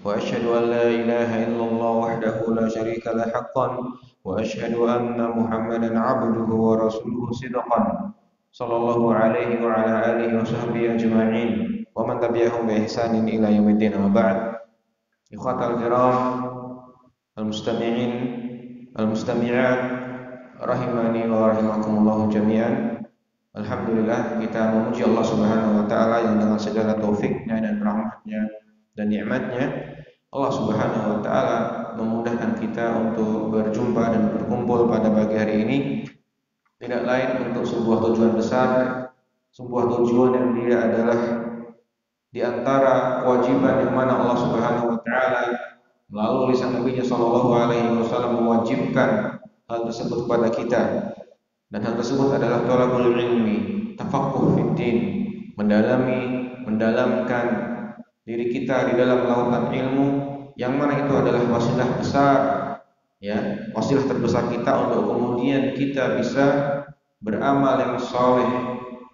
وأشهد أن لا إله إلا الله وحده لا شريك له حقا وأشهد أن محمدا عبده ورسوله صدقا صلى الله عليه وعلى آله وصحبه أجمعين ومن تبعهم بإحسان إلى يوم الدين. أما بعد، إخوة الكرام المستمعين المستمعات rahimani wa rahimakumullah jami'an. Alhamdulillah, kita memuji Allah Subhanahu wa taala yang dengan segala taufiknya dan rahmatnya dan nikmatnya Allah Subhanahu wa taala memudahkan kita untuk berjumpa dan berkumpul pada pagi hari ini, tidak lain untuk sebuah tujuan besar, sebuah tujuan yang dia adalah di antara kewajiban yang mana Allah Subhanahu wa taala melalui lisan Nabi sallallahu alaihi wasallam mewajibkan hal tersebut kepada kita, dan hal tersebut adalah thalabul ilmi, tafaqquh fid din, mendalamkan diri kita di dalam lautan ilmu, yang mana itu adalah wasilah besar, ya, wasilah terbesar kita untuk kemudian kita bisa beramal yang saleh,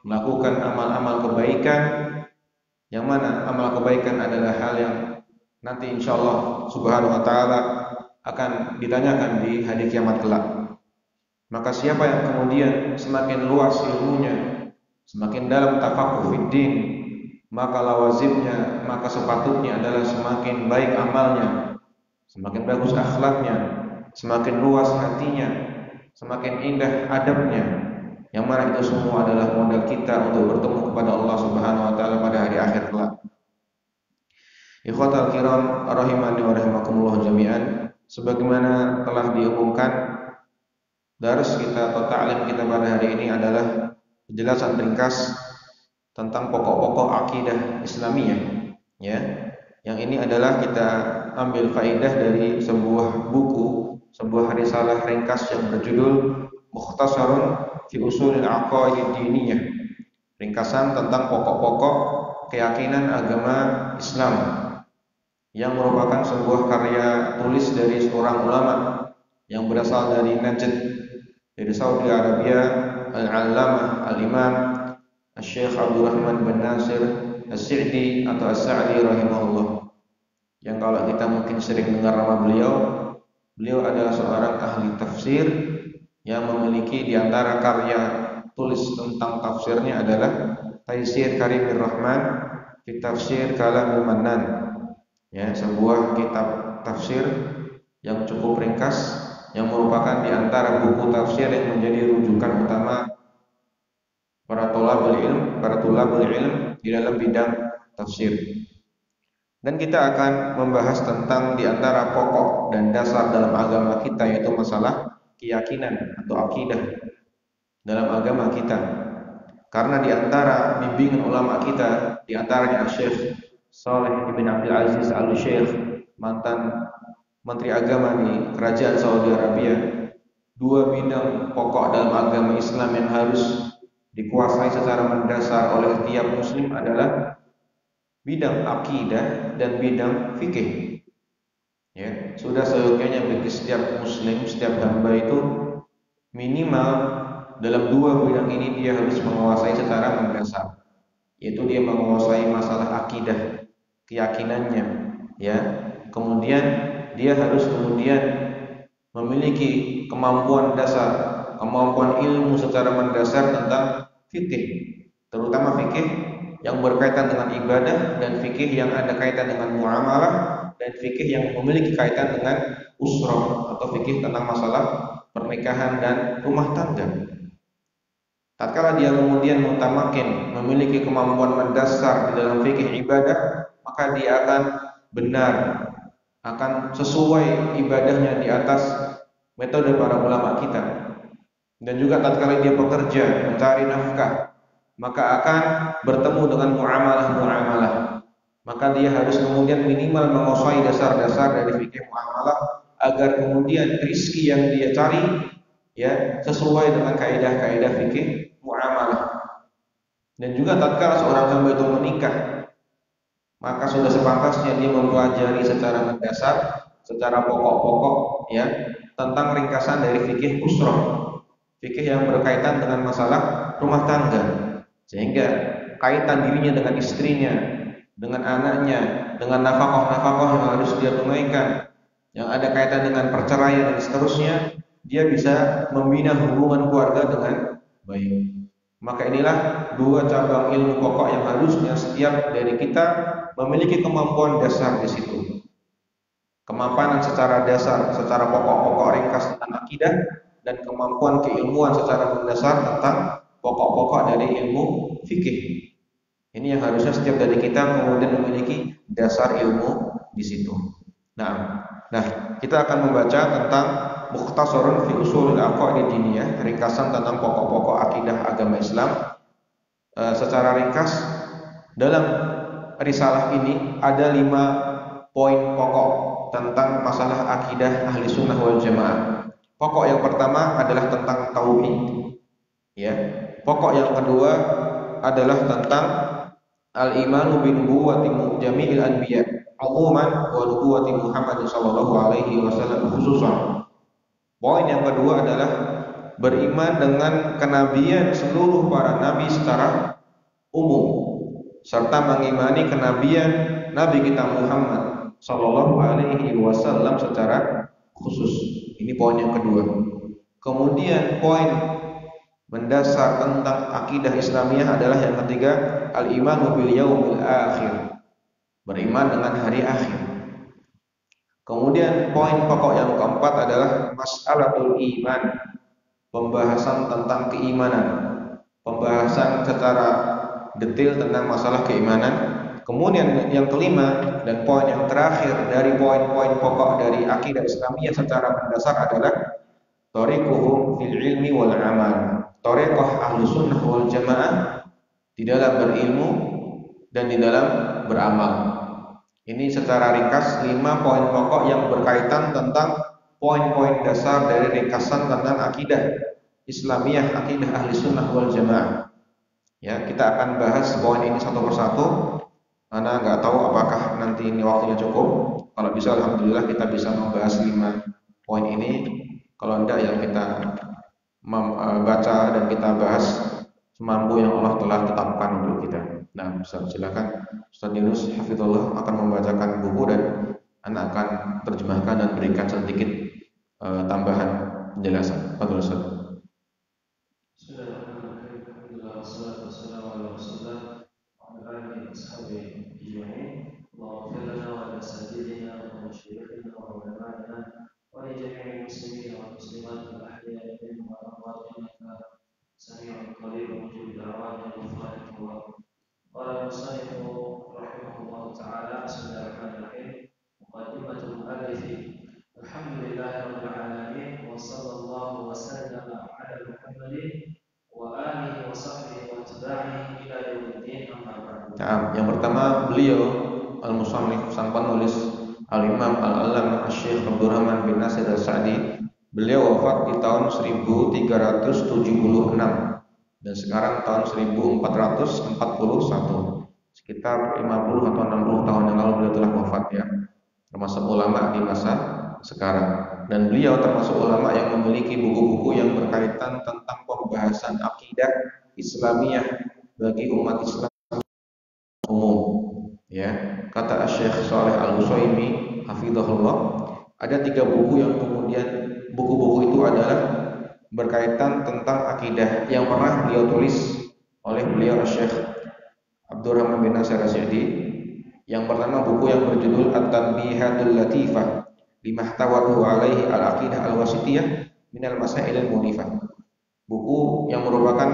melakukan amal-amal kebaikan, yang mana amal kebaikan adalah hal yang nanti insyaallah Subhanahu wa taala akan ditanyakan di hari kiamat kelak. Maka siapa yang kemudian semakin luas ilmunya, semakin dalam tafaqquh fid din, maka lawazimnya, maka sepatutnya adalah semakin baik amalnya, semakin bagus akhlaknya, semakin luas hatinya, semakin indah adabnya, yang mana itu semua adalah modal kita untuk bertemu kepada Allah Subhanahu wa taala pada hari akhir kelak. Ikhwatal kiram rahimani wa rahimakumullah jami'an, sebagaimana telah diumumkan, dars kita atau ta'lim kita pada hari ini adalah penjelasan ringkas tentang pokok-pokok akidah Islamiyah, ya. Yang ini adalah kita ambil faedah dari sebuah buku, sebuah risalah ringkas yang berjudul Mukhtasarun fi Ushulil Aqaidid Diniyah, ringkasan tentang pokok-pokok keyakinan agama Islam, yang merupakan sebuah karya tulis dari seorang ulama yang berasal dari Najd, dari Saudi Arabia, Al-Allamah Al-Imam Syekh Abdurrahman bin Nasir As-Sa'di atau As-Sa'di rahimahullah. Yang kalau kita mungkin sering dengar nama beliau, beliau adalah seorang ahli tafsir yang memiliki di antara karya tulis tentang tafsirnya adalah Taisir Karimir Rahman fi Tafsir Kalamul Mannan. Ya, sebuah kitab tafsir yang cukup ringkas, yang merupakan di antara buku tafsir yang menjadi rujukan utama para thalabul ilm di dalam bidang tafsir. Dan kita akan membahas tentang di antara pokok dan dasar dalam agama kita, yaitu masalah keyakinan atau akidah dalam agama kita. Karena di antara bimbingan ulama kita, di antaranya Syekh Saleh bin Abdul Aziz Al-Syekh, mantan Menteri Agama di Kerajaan Saudi Arabia, dua bidang pokok dalam agama Islam yang harus dikuasai secara mendasar oleh tiap muslim adalah bidang akidah dan bidang fikih. Ya, sudah seyogyanya bagi setiap muslim, setiap hamba itu minimal dalam dua bidang ini dia harus menguasai secara mendasar, yaitu dia menguasai masalah akidah, keyakinannya, ya. Kemudian dia harus memiliki kemampuan dasar, kemampuan ilmu secara mendasar tentang fikih, terutama fikih yang berkaitan dengan ibadah, dan fikih yang ada kaitan dengan muamalah, dan fikih yang memiliki kaitan dengan usrah atau fikih tentang masalah pernikahan dan rumah tangga. Tatkala dia kemudian mutamakin, memiliki kemampuan mendasar di dalam fikih ibadah, maka dia akan benar, akan sesuai ibadahnya di atas metode para ulama kita. Dan juga tatkala dia bekerja, mencari nafkah, maka akan bertemu dengan muamalah-muamalah. Maka dia harus kemudian minimal menguasai dasar-dasar dari fikih muamalah, agar kemudian rizki yang dia cari, ya, sesuai dengan kaidah-kaidah fikih muamalah. Dan juga tatkala seorang hamba itu menikah, maka sudah sepantasnya dia mempelajari secara mendasar, secara pokok-pokok, ya, tentang ringkasan dari fikih usrah, fikih yang berkaitan dengan masalah rumah tangga, sehingga kaitan dirinya dengan istrinya dengan anaknya, dengan nafkah-nafkah yang harus dia tunaikan, yang ada kaitan dengan perceraian dan seterusnya, dia bisa membina hubungan keluarga dengan baik. Maka inilah dua cabang ilmu pokok yang harusnya setiap dari kita memiliki kemampuan dasar di situ. Kemapanan secara dasar, secara pokok-pokok ringkas tentang akidah, dan kemampuan keilmuan secara mendasar tentang pokok-pokok dari ilmu fikih. Ini yang harusnya setiap dari kita kemudian memiliki dasar ilmu di situ. Nah, kita akan membaca tentang Mukhtasarun fi Ushulil Aqaid Diniyah, ringkasan tentang pokok-pokok akidah agama Islam. Secara ringkas, dalam risalah ini ada 5 poin pokok tentang masalah akidah ahli sunnah wal jamaah. Pokok yang pertama adalah tentang tauhid, ya. Pokok yang kedua adalah tentang al-imanu bi nubuwwati jami'il anbiya umuman wa nubuwwati Muhammad sallallahu alaihi wasallam khususan. Poin yang kedua adalah beriman dengan kenabian seluruh para nabi secara umum, serta mengimani kenabian Nabi kita Muhammad sallallahu alaihi wasallam secara khusus. Ini poin yang kedua. Kemudian poin mendasar tentang akidah Islamiyah adalah yang ketiga, al-imanu bil yaumil akhir. Beriman dengan hari akhir. Kemudian poin pokok yang keempat adalah mas'alatul iman. Pembahasan tentang keimanan. Pembahasan secara detail tentang masalah keimanan. Kemudian yang kelima dan poin yang terakhir dari poin-poin pokok dari akidah Islamiyah secara mendasar adalah thariquhum fil ilmi wal amal. Thariqah ahlu sunnah wal jamaah di dalam berilmu dan di dalam beramal. Ini secara ringkas 5 poin pokok yang berkaitan tentang poin-poin dasar dari ringkasan tentang akidah Islamiyah, akidah ahli sunnah wal jamaah. Ya, kita akan bahas poin ini satu persatu. Karena nggak tahu apakah nanti ini waktunya cukup. Kalau bisa, alhamdulillah kita bisa membahas 5 poin ini. Kalau enggak, ya kita baca dan kita bahas semampu yang Allah telah tetapkan untuk kita. Nah, Ustaz, silakan Ustaz Yunus hafizullah akan membacakan buku dan anak akan terjemahkan dan berikan sedikit tambahan penjelasan. Fadhil Ustaz. Bismillahirrahmanirrahim. Alhamdulillah wassalatu wassalamu ala Rasulillah wa ala alihi wa sahbihi ajma'in. Allahumma ighfir lana wa li sayyidina wa masyayikhina wa ulama'ina wa li jami'il muslimin wal muslimat al ahya'i minhum wal amwat innaka sami'un qarib mujib da'wat ya ghufranak Allah. Qala al-musannif rahimahullah ta'ala, bismillahirrahmanirrahim. Muqaddimatul mu'allif. Alhamdulillahi rabbil alamin wa sallallahu wa sallama ala Muhammadin wa alihi wa sahbihi wa tabi'ihi ila yaumiddin, amma ba'du. Nah, yang pertama beliau al-musannif sang penulis al-Imam al-Allamah Asy-Syaikh Abdurrahman bin Nasir As-Sa'di. Beliau wafat di tahun 1376 dan sekarang tahun 1441. Sekitar 50 atau 60 tahun yang lalu beliau telah wafat, ya. Termasuk ulama di masa sekarang. Dan beliau termasuk ulama yang memiliki buku-buku yang berkaitan tentang pembahasan akidah Islamiyah bagi umat Islam umum, ya. Kata Syekh Shalih Al-Utsaimin hafizahullah, ada 3 buku yang kemudian buku-buku itu adalah berkaitan tentang akidah yang pernah beliau tulis oleh beliau Syekh Abdurrahman bin Nasir As-Sa'di. Yang pertama buku yang berjudul At-Tanbihatul Latifah limahtawatu alaihi al-aqidah al-wasitiyah minal masail al-munifah. Buku yang merupakan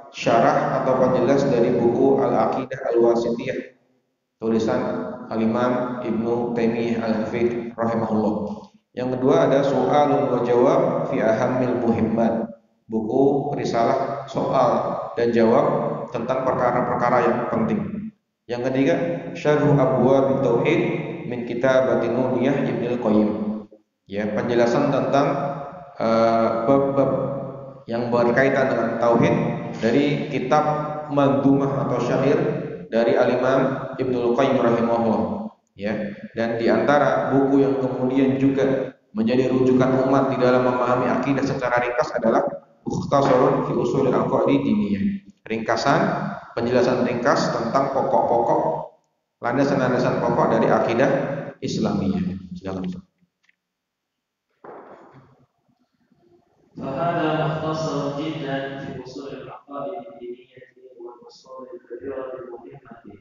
syarah atau penjelas dari buku Al-Aqidah Al-Wasitiyah tulisan Al-Imam Ibnu Taimiyah Al-Hafidz rahimahullah. Yang kedua ada Su'alun wa Jawab fi Ahammil Muhimmat, buku risalah soal dan jawab tentang perkara-perkara yang penting. Yang ketiga Syarh Abwab Tauhid min Kitabati Nuniyah Ibnul Qayyim, ya, penjelasan tentang bab-bab yang berkaitan dengan tauhid dari kitab Mandumah atau syair dari Al-Imam Ibnul Qayyim rahimahullah, ya. Dan di antara buku yang kemudian juga menjadi rujukan umat di dalam memahami akidah secara ringkas adalah Mukhtasarun fi Ushulil Aqaid Diniyah, ringkasan penjelasan ringkas tentang pokok-pokok landasan-landasan pokok dari akidah Islamiyah. Silakan. فهذا مختصر جدا في أصول العقائد الدينية والأصول الكبيرة المهمة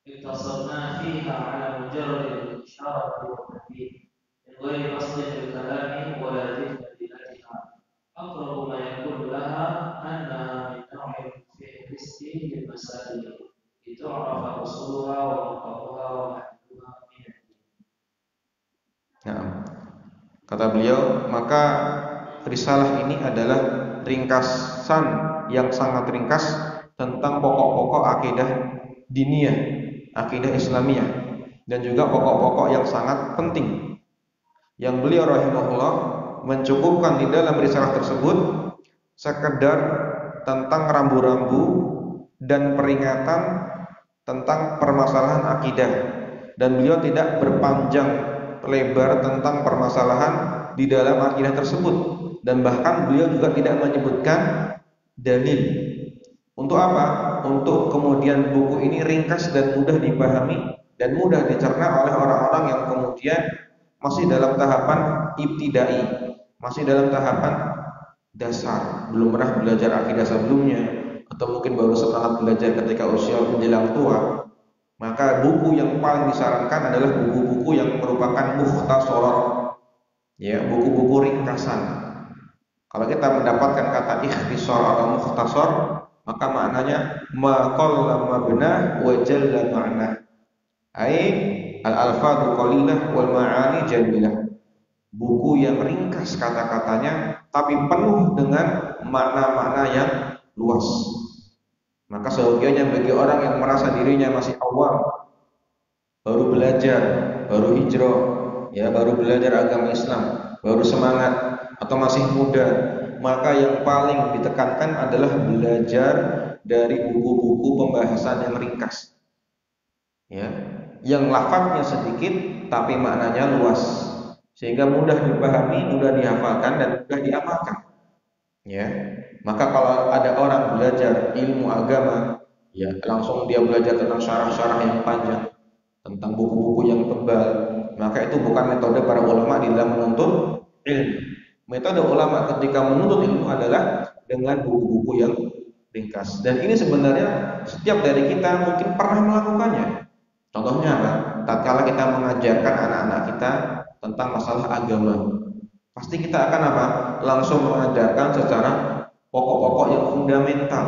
اقتصرنا فيها على مجرد الإشارة والتنبيه من غير قصد الكلام ولا ذكر أدلتها. أقرب ما يكون لها أنها من نوع فهرست للمسائل لتعرف أصولها وموقعها ومحلها من الدين. Nah, kata beliau, maka risalah ini adalah ringkasan yang sangat ringkas tentang pokok-pokok akidah diniyah, akidah Islamiyah, dan juga pokok-pokok yang sangat penting yang beliau rahimahullah mencukupkan di dalam risalah tersebut sekedar tentang rambu-rambu dan peringatan tentang permasalahan akidah, dan beliau tidak berpanjang lebar tentang permasalahan di dalam akidah tersebut, dan bahkan beliau juga tidak menyebutkan dalil. Untuk apa? Untuk kemudian buku ini ringkas dan mudah dipahami dan mudah dicerna oleh orang-orang yang kemudian masih dalam tahapan ibtidai, masih dalam tahapan dasar, belum pernah belajar akidah sebelumnya, atau mungkin baru semangat belajar ketika usia menjelang tua. Maka buku yang paling disarankan adalah buku-buku yang merupakan mukhtasarat, ya, buku-buku ringkasan. Kalau kita mendapatkan kata ikhtisar atau mukhtasar, maka maknanya ma qalla mabna wa jalla ma'na. Ai al-alfadhu qalilah wal ma'ani jamilah. Buku yang ringkas kata-katanya tapi penuh dengan makna-makna yang luas. Maka seyogianya bagi orang yang merasa dirinya masih awam, baru belajar, baru hijrah, ya, baru belajar agama Islam, baru semangat, atau masih muda, maka yang paling ditekankan adalah belajar dari buku-buku pembahasan yang ringkas, ya, yang lafadznya sedikit tapi maknanya luas, sehingga mudah dipahami, mudah dihafalkan, dan mudah diamalkan. Ya, maka kalau ada orang belajar ilmu agama, ya, langsung dia belajar tentang syarah-syarah yang panjang, tentang buku-buku yang tebal, maka itu bukan metode para ulama di dalam menuntut ilmu. Metode ulama ketika menuntut ilmu adalah dengan buku-buku yang ringkas. Dan ini sebenarnya setiap dari kita mungkin pernah melakukannya. Contohnya apa? Tatkala kita mengajarkan anak-anak kita tentang masalah agama, pasti kita akan apa? Langsung mengajarkan secara pokok-pokok yang fundamental.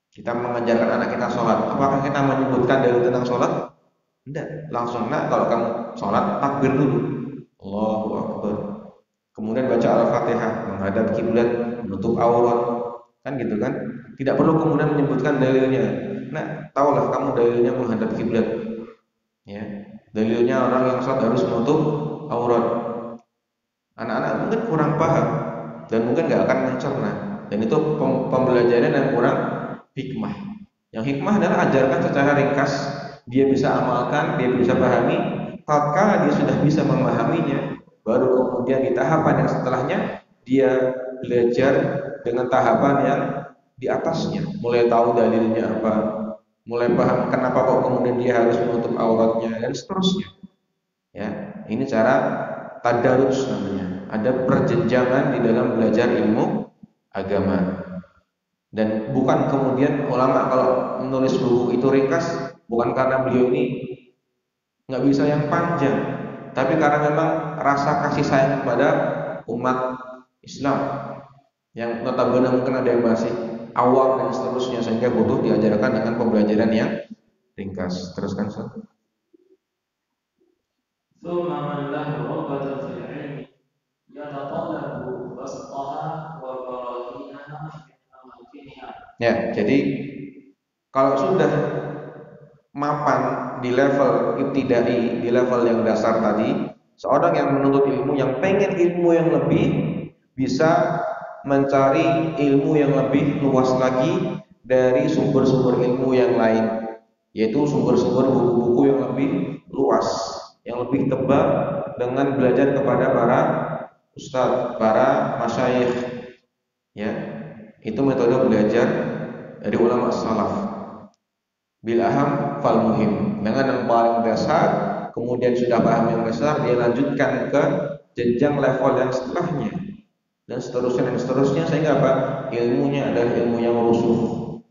Kita mengajarkan anak kita sholat, apakah kita menyebutkan dalil tentang sholat? Tidak, langsung, nak, kalau kamu sholat takbir dulu, Allahu Akbar, kemudian baca Al-Fatihah, menghadap kiblat, menutup aurat, kan gitu kan? Tidak perlu kemudian menyebutkan dalilnya. Nah, tahulah kamu dalilnya menghadap kiblat, ya. Dalilnya orang yang sholat harus menutup aurat. Anak-anak mungkin kurang paham dan mungkin nggak akan mencerna, dan itu pembelajaran yang kurang hikmah. Yang hikmah adalah ajarkan secara ringkas, dia bisa amalkan, dia bisa pahami. Tatkala dia sudah bisa memahaminya, baru kemudian di tahapan yang setelahnya dia belajar dengan tahapan yang di atasnya, mulai tahu dalilnya apa, mulai paham kenapa kok kemudian dia harus menutup auratnya, dan seterusnya. Ya, ini cara tadarus namanya. Ada perjenjangan di dalam belajar ilmu agama. Dan bukan kemudian ulama kalau menulis buku itu ringkas, bukan karena beliau ini nggak bisa yang panjang, tapi karena memang rasa kasih sayang kepada umat Islam yang notabene mungkin ada yang masih awam dan seterusnya, sehingga butuh diajarkan dengan pembelajaran yang ringkas. Teruskan, Ustaz. ثم من له رغبة في العلم يتطلب بسطها وبراهينها من أماكنها. Ya, jadi kalau sudah mapan di level ibtidai, di level yang dasar tadi, seorang yang menuntut ilmu, yang pengen ilmu yang lebih, bisa mencari ilmu yang lebih luas lagi dari sumber-sumber ilmu yang lain, yaitu sumber-sumber buku-buku yang lebih luas, yang lebih tebal, dengan belajar kepada para ustadz, para masyayikh. Ya, itu metode belajar dari ulama salaf. Bil aham fal muhim. Dengan yang paling dasar, kemudian sudah paham yang dasar, dia lanjutkan ke jenjang level yang setelahnya dan seterusnya sehingga apa? Ilmunya adalah ilmu yang rusuh,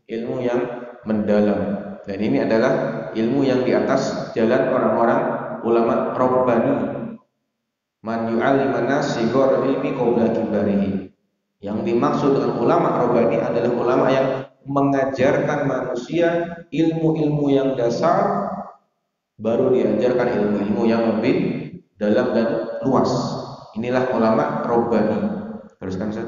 ilmu yang mendalam. Dan ini adalah ilmu yang di atas jalan orang-orang ulama rabbani. Man yu'alliman nas sighar ilmi qabla kibarihi. Yang dimaksud dengan ulama rabbani adalah ulama yang mengajarkan manusia ilmu-ilmu yang dasar, baru diajarkan ilmu-ilmu yang lebih dalam dan luas. Inilah ulama rabbani. Teruskan Ustaz.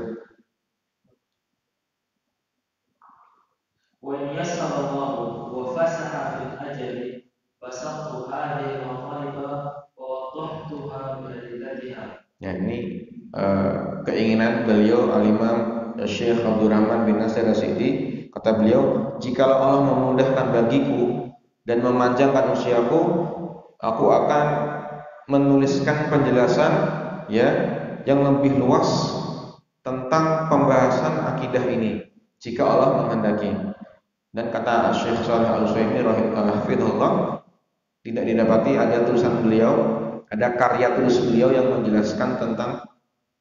Wa in yassarallahu wa fasaha fil ajali basattu hadhihi al-matalib wa wadahtuha bi adillatiha. Ya, ini keinginan beliau Al-Imam Syekh Abdurrahman bin Nasir As-Sa'di. Kata beliau, jikalau Allah memudahkan bagiku dan memanjangkan usiaku, aku akan menuliskan penjelasan ya yang lebih luas tentang pembahasan akidah ini jika Allah menghendaki. Dan kata Syekh Shalih Al-Utsaimin rahimahullah, tidak didapati ada tulisan beliau, ada karya tulis beliau yang menjelaskan tentang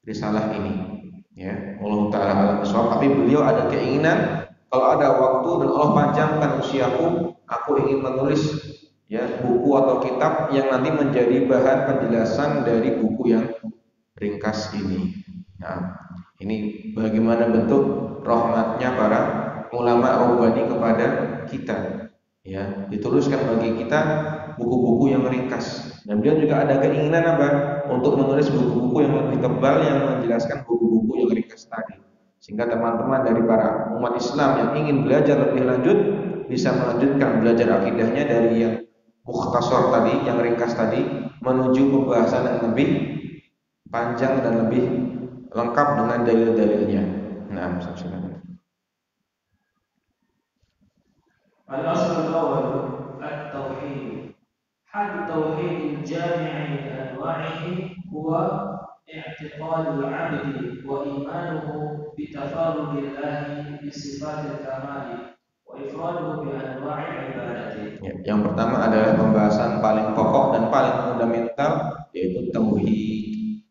risalah ini. Ya, Allah Taala alam bisawab. Tapi beliau ada keinginan kalau ada waktu dan Allah panjangkan usiaku, aku ingin menulis ya buku atau kitab yang nanti menjadi bahan penjelasan dari buku yang ringkas ini. Nah, ini bagaimana bentuk rahmatnya para ulama rabbani kepada kita. Ya, dituliskan bagi kita buku-buku yang ringkas. Dan dia juga ada keinginan apa? Untuk menulis buku-buku yang lebih tebal yang menjelaskan buku-buku yang ringkas tadi. Sehingga teman-teman dari para umat Islam yang ingin belajar lebih lanjut bisa melanjutkan belajar akidahnya dari yang mukhtasar tadi, yang ringkas tadi, menuju pembahasan yang lebih panjang dan lebih lengkap dengan dalil-dalilnya. Nah, silakan. Al-asl al-awwal at-tauhid. Had tauhid al-jami' anwa'ihi huwa i'tiqad al-'abd wa imanuhu bi tafarrudillahi bi sifatil kamal wa ifraduhu bi anwa'i ibadati. Yang pertama adalah pembahasan paling pokok dan paling fundamental, yaitu tauhid.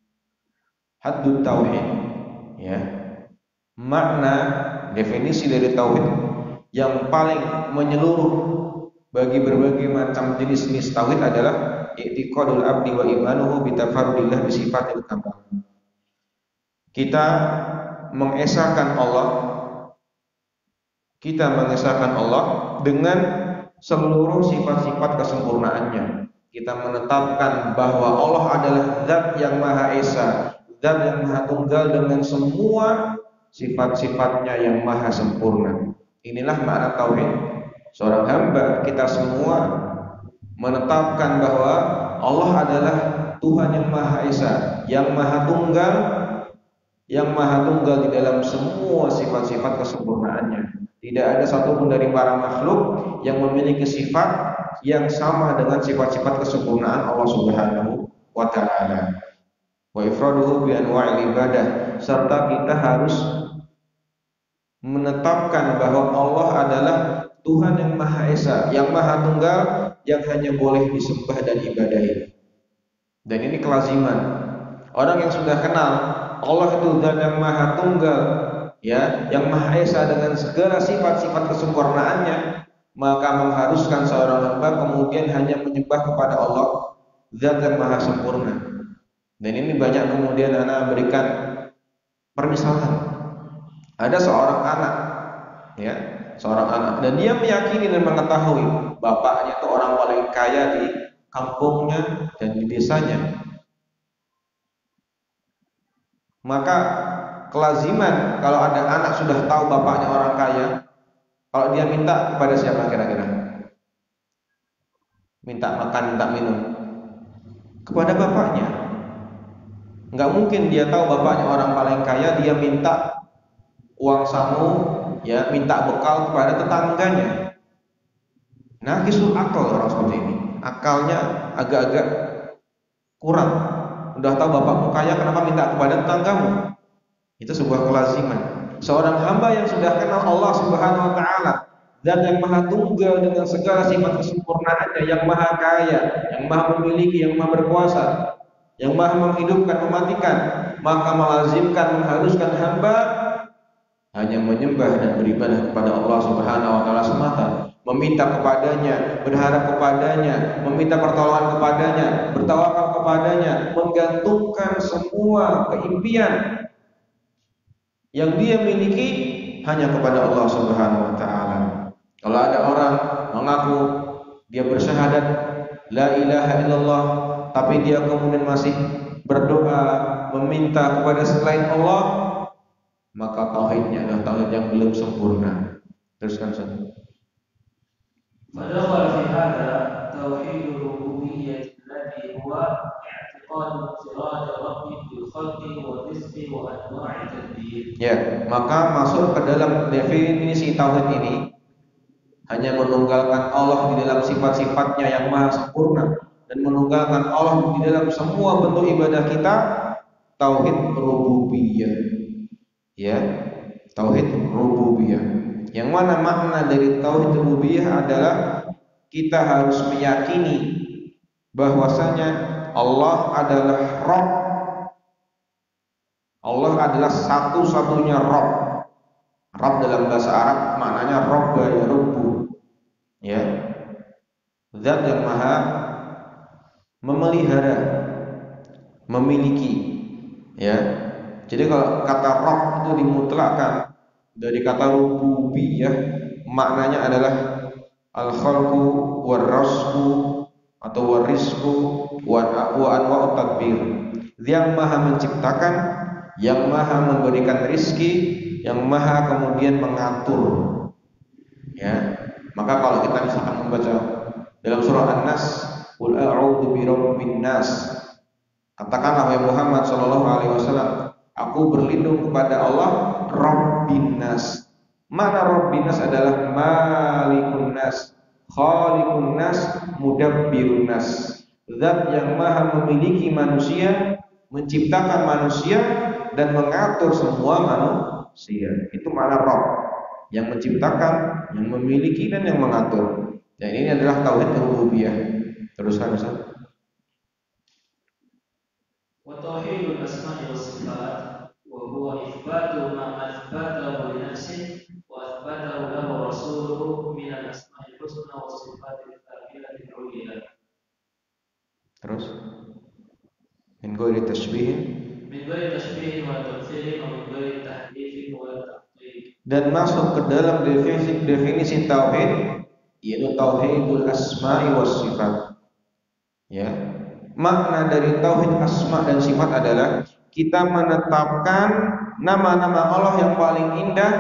Haddut tauhid, ya. Makna definisi dari tauhid yang paling menyeluruh bagi berbagai macam jenis-jenis tauhid adalah i'tiqadul abdi wa imanuhu bi tafarrudillah bi sifatil kamal. Kita mengesahkan Allah dengan seluruh sifat-sifat kesempurnaannya. Kita menetapkan bahwa Allah adalah zat yang maha esa, zat yang maha tunggal dengan semua sifat-sifatnya yang maha sempurna. Inilah makna tauhid. Seorang hamba, kita semua menetapkan bahwa Allah adalah Tuhan yang maha esa, yang maha tunggal di dalam semua sifat-sifat kesempurnaannya. Tidak ada satupun dari para makhluk yang memiliki sifat yang sama dengan sifat-sifat kesempurnaan Allah Subhanahu wa taala. Wa ifraduhu bi anwa'il ibadah, serta kita harus menetapkan bahwa Allah adalah Tuhan yang maha esa, yang maha tunggal, yang hanya boleh disembah dan ibadahi. Dan ini kelaziman. Orang yang sudah kenal Allah itu zat yang maha tunggal, ya, yang maha esa dengan segala sifat-sifat kesempurnaannya, maka mengharuskan seorang hamba kemudian hanya menyembah kepada Allah zat yang maha sempurna. Dan ini banyak kemudian anak berikan permisalan. Ada seorang anak, ya, seorang anak, dan dia meyakini dan mengetahui bapaknya itu orang paling kaya di kampungnya dan di desanya. Maka kelaziman kalau ada anak sudah tahu bapaknya orang kaya, kalau dia minta kepada siapa kira-kira? Minta makan, minta minum kepada bapaknya. Enggak mungkin dia tahu bapaknya orang paling kaya, dia minta uang samu, ya, minta bekal kepada tetangganya. Nah, kisul akal orang seperti ini. Akalnya agak-agak kurang. Udah tahu bapakmu kaya, kenapa minta kepada tetanggamu? Itu sebuah kelaziman. Seorang hamba yang sudah kenal Allah Subhanahu wa taala, Zat yang maha tunggal dengan segala sifat kesempurnaannya, yang maha kaya, yang maha memiliki, yang maha berkuasa, yang maha menghidupkan, mematikan, maka melazimkan, mengharuskan hamba hanya menyembah dan beribadah kepada Allah Subhanahu wa taala semata, meminta kepadanya, berharap kepadanya, meminta pertolongan kepadanya, bertawakal kepadanya, menggantungkan semua keimpian yang dia miliki hanya kepada Allah Subhanahu wa taala. Kalau ada orang mengaku dia bersyahadat la ilaha illallah, tapi dia kemudian masih berdoa meminta kepada selain Allah, maka tauhidnya adalah tauhid yang belum sempurna. Teruskan Ustaz. فدخل في هذا توحيد الربوبية الذي هو اعتقاد انفراد الرب بالخلق والرزق وأنواع التدبير. Ya, maka masuk ke dalam definisi tauhid ini hanya menunggalkan Allah di dalam sifat-sifatnya yang maha sempurna dan menunggalkan Allah di dalam semua bentuk ibadah kita, tauhid rububiyah. Ya, tauhid rububiyah. Yang mana makna dari tauhid rububiyah adalah kita harus meyakini bahwasanya Allah adalah Rabb. Allah adalah satu-satunya Rabb. Rabb dalam bahasa Arab maknanya Rabba ya Rabbu. Ya. Zat yang maha memelihara, memiliki. Ya. Jadi kalau kata Rabb itu dimutlakkan dari kata rububiyah, maknanya adalah al-khalqu war-razqu atau war-rizqu wa anwa'ut tadbir. Yang maha menciptakan, yang maha memberikan rizki, yang maha kemudian mengatur. Ya. Maka kalau kita misalkan membaca dalam surah An-Nas, qul a'udzu birabbin nas. Katakanlah wahai Muhammad sallallahu alaihi wasallam, aku berlindung kepada Allah Rabbin nas. Mana Rabbin nas adalah Malikun nas, Khaliqun nas, Mudabbirun nas. Zat yang maha memiliki manusia, menciptakan manusia dan mengatur semua manusia. Itu makna Rabb, yang menciptakan, yang memiliki dan yang mengatur. Dan ini adalah tauhid rububiyah. Teruskan Ustaz. Wa tauhidul asma'i was sifat wa huwa itsbatu ma atsbatahu li nafsihi wa atsbatahu lahu rasuluhu min al-asma'il husna was sifatil kamilati al-ulya. Terus min ghairi tashbih, min ghairi tashbih wa tamthil wa min ghairi tahrif wa ta'til. Dan masuk ke dalam definisi tauhid, yaitu tauhidul asma'i was sifat. Ya. Makna dari tauhid asma dan sifat adalah kita menetapkan nama-nama Allah yang paling indah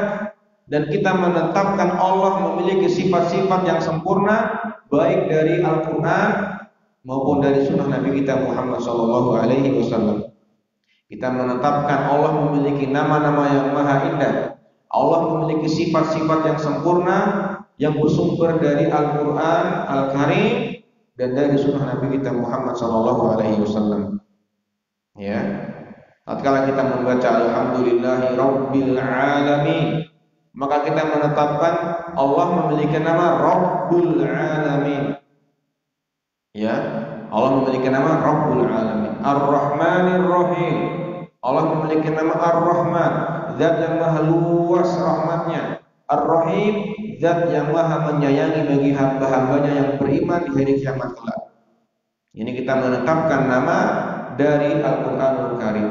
dan kita menetapkan Allah memiliki sifat-sifat yang sempurna baik dari Al-Qur'an maupun dari sunnah Nabi kita Muhammad SAW. Kita menetapkan Allah memiliki nama-nama yang maha indah, Allah memiliki sifat-sifat yang sempurna yang bersumber dari Al-Quran Al-Karim dan dari sunnah Nabi kita Muhammad SAW. Ya, tatkala kita membaca Alhamdulillahi Rabbil Alamin, maka kita menetapkan Allah memiliki nama Rabbul Alamin. Ya, Allah memiliki nama Rabbul Alamin. Ar-Rahmanir Rahim, Allah memiliki nama Ar-Rahman, zat yang maha luas rahmatnya. Ar-Rahim, zat yang maha menyayangi bagi hamba-hambanya yang beriman di hari kiamat kelak. Ini kita menetapkan nama dari Al-Qur'anul Karim.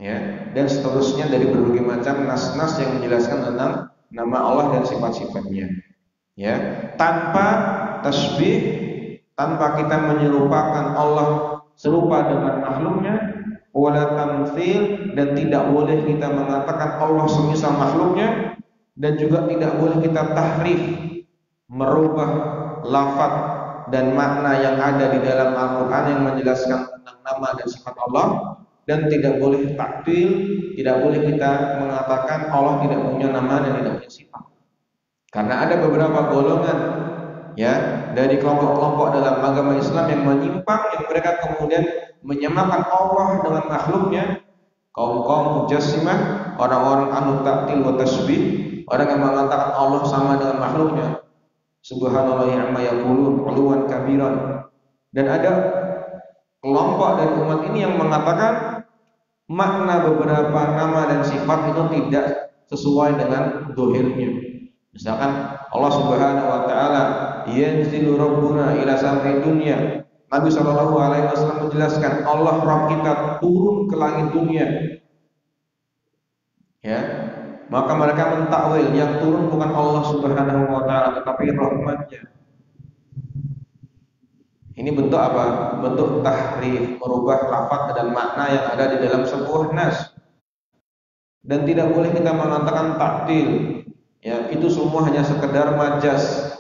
Ya, dan seterusnya dari berbagai macam nas-nas yang menjelaskan tentang nama Allah dan sifat-sifatnya. Ya, tanpa tasbih, tanpa kita menyerupakan Allah serupa dengan makhluknya, wala tamtsil, dan tidak boleh kita mengatakan Allah semisal makhluknya, dan juga tidak boleh kita tahrif, merubah lafaz dan makna yang ada di dalam Al-Quran yang menjelaskan tentang nama dan sifat Allah, dan tidak boleh taktil, tidak boleh kita mengatakan Allah tidak punya nama dan tidak punya sifat. Karena ada beberapa golongan ya dari kelompok-kelompok dalam agama Islam yang menyimpang, yang mereka kemudian menyamakan Allah dengan makhluknya. Kaum-kaum Mujassimah, orang-orang ahlu taktil wa tasbih, Orang yang mengatakan Allah sama dengan makhluknya, subhanallah amma yaqulun 'uluwan kabiran. Dan ada kelompok dari umat ini yang mengatakan makna beberapa nama dan sifat itu tidak sesuai dengan dohirnya. Misalkan Allah Subhanahu wa taala yanzilu rabbuna ila samai dunya. Nabi sallallahu alaihi wasallam menjelaskan Allah Rabb kita turun ke langit dunia. Ya. Maka mereka mentakwil yang turun bukan Allah Subhanahu wa taala tetapi rahmatnya. Ini bentuk apa? Bentuk tahrif, merubah lafaz dan makna yang ada di dalam sebuah nas. Dan tidak boleh kita mengatakan taktil. Ya, itu semua hanya sekedar majas.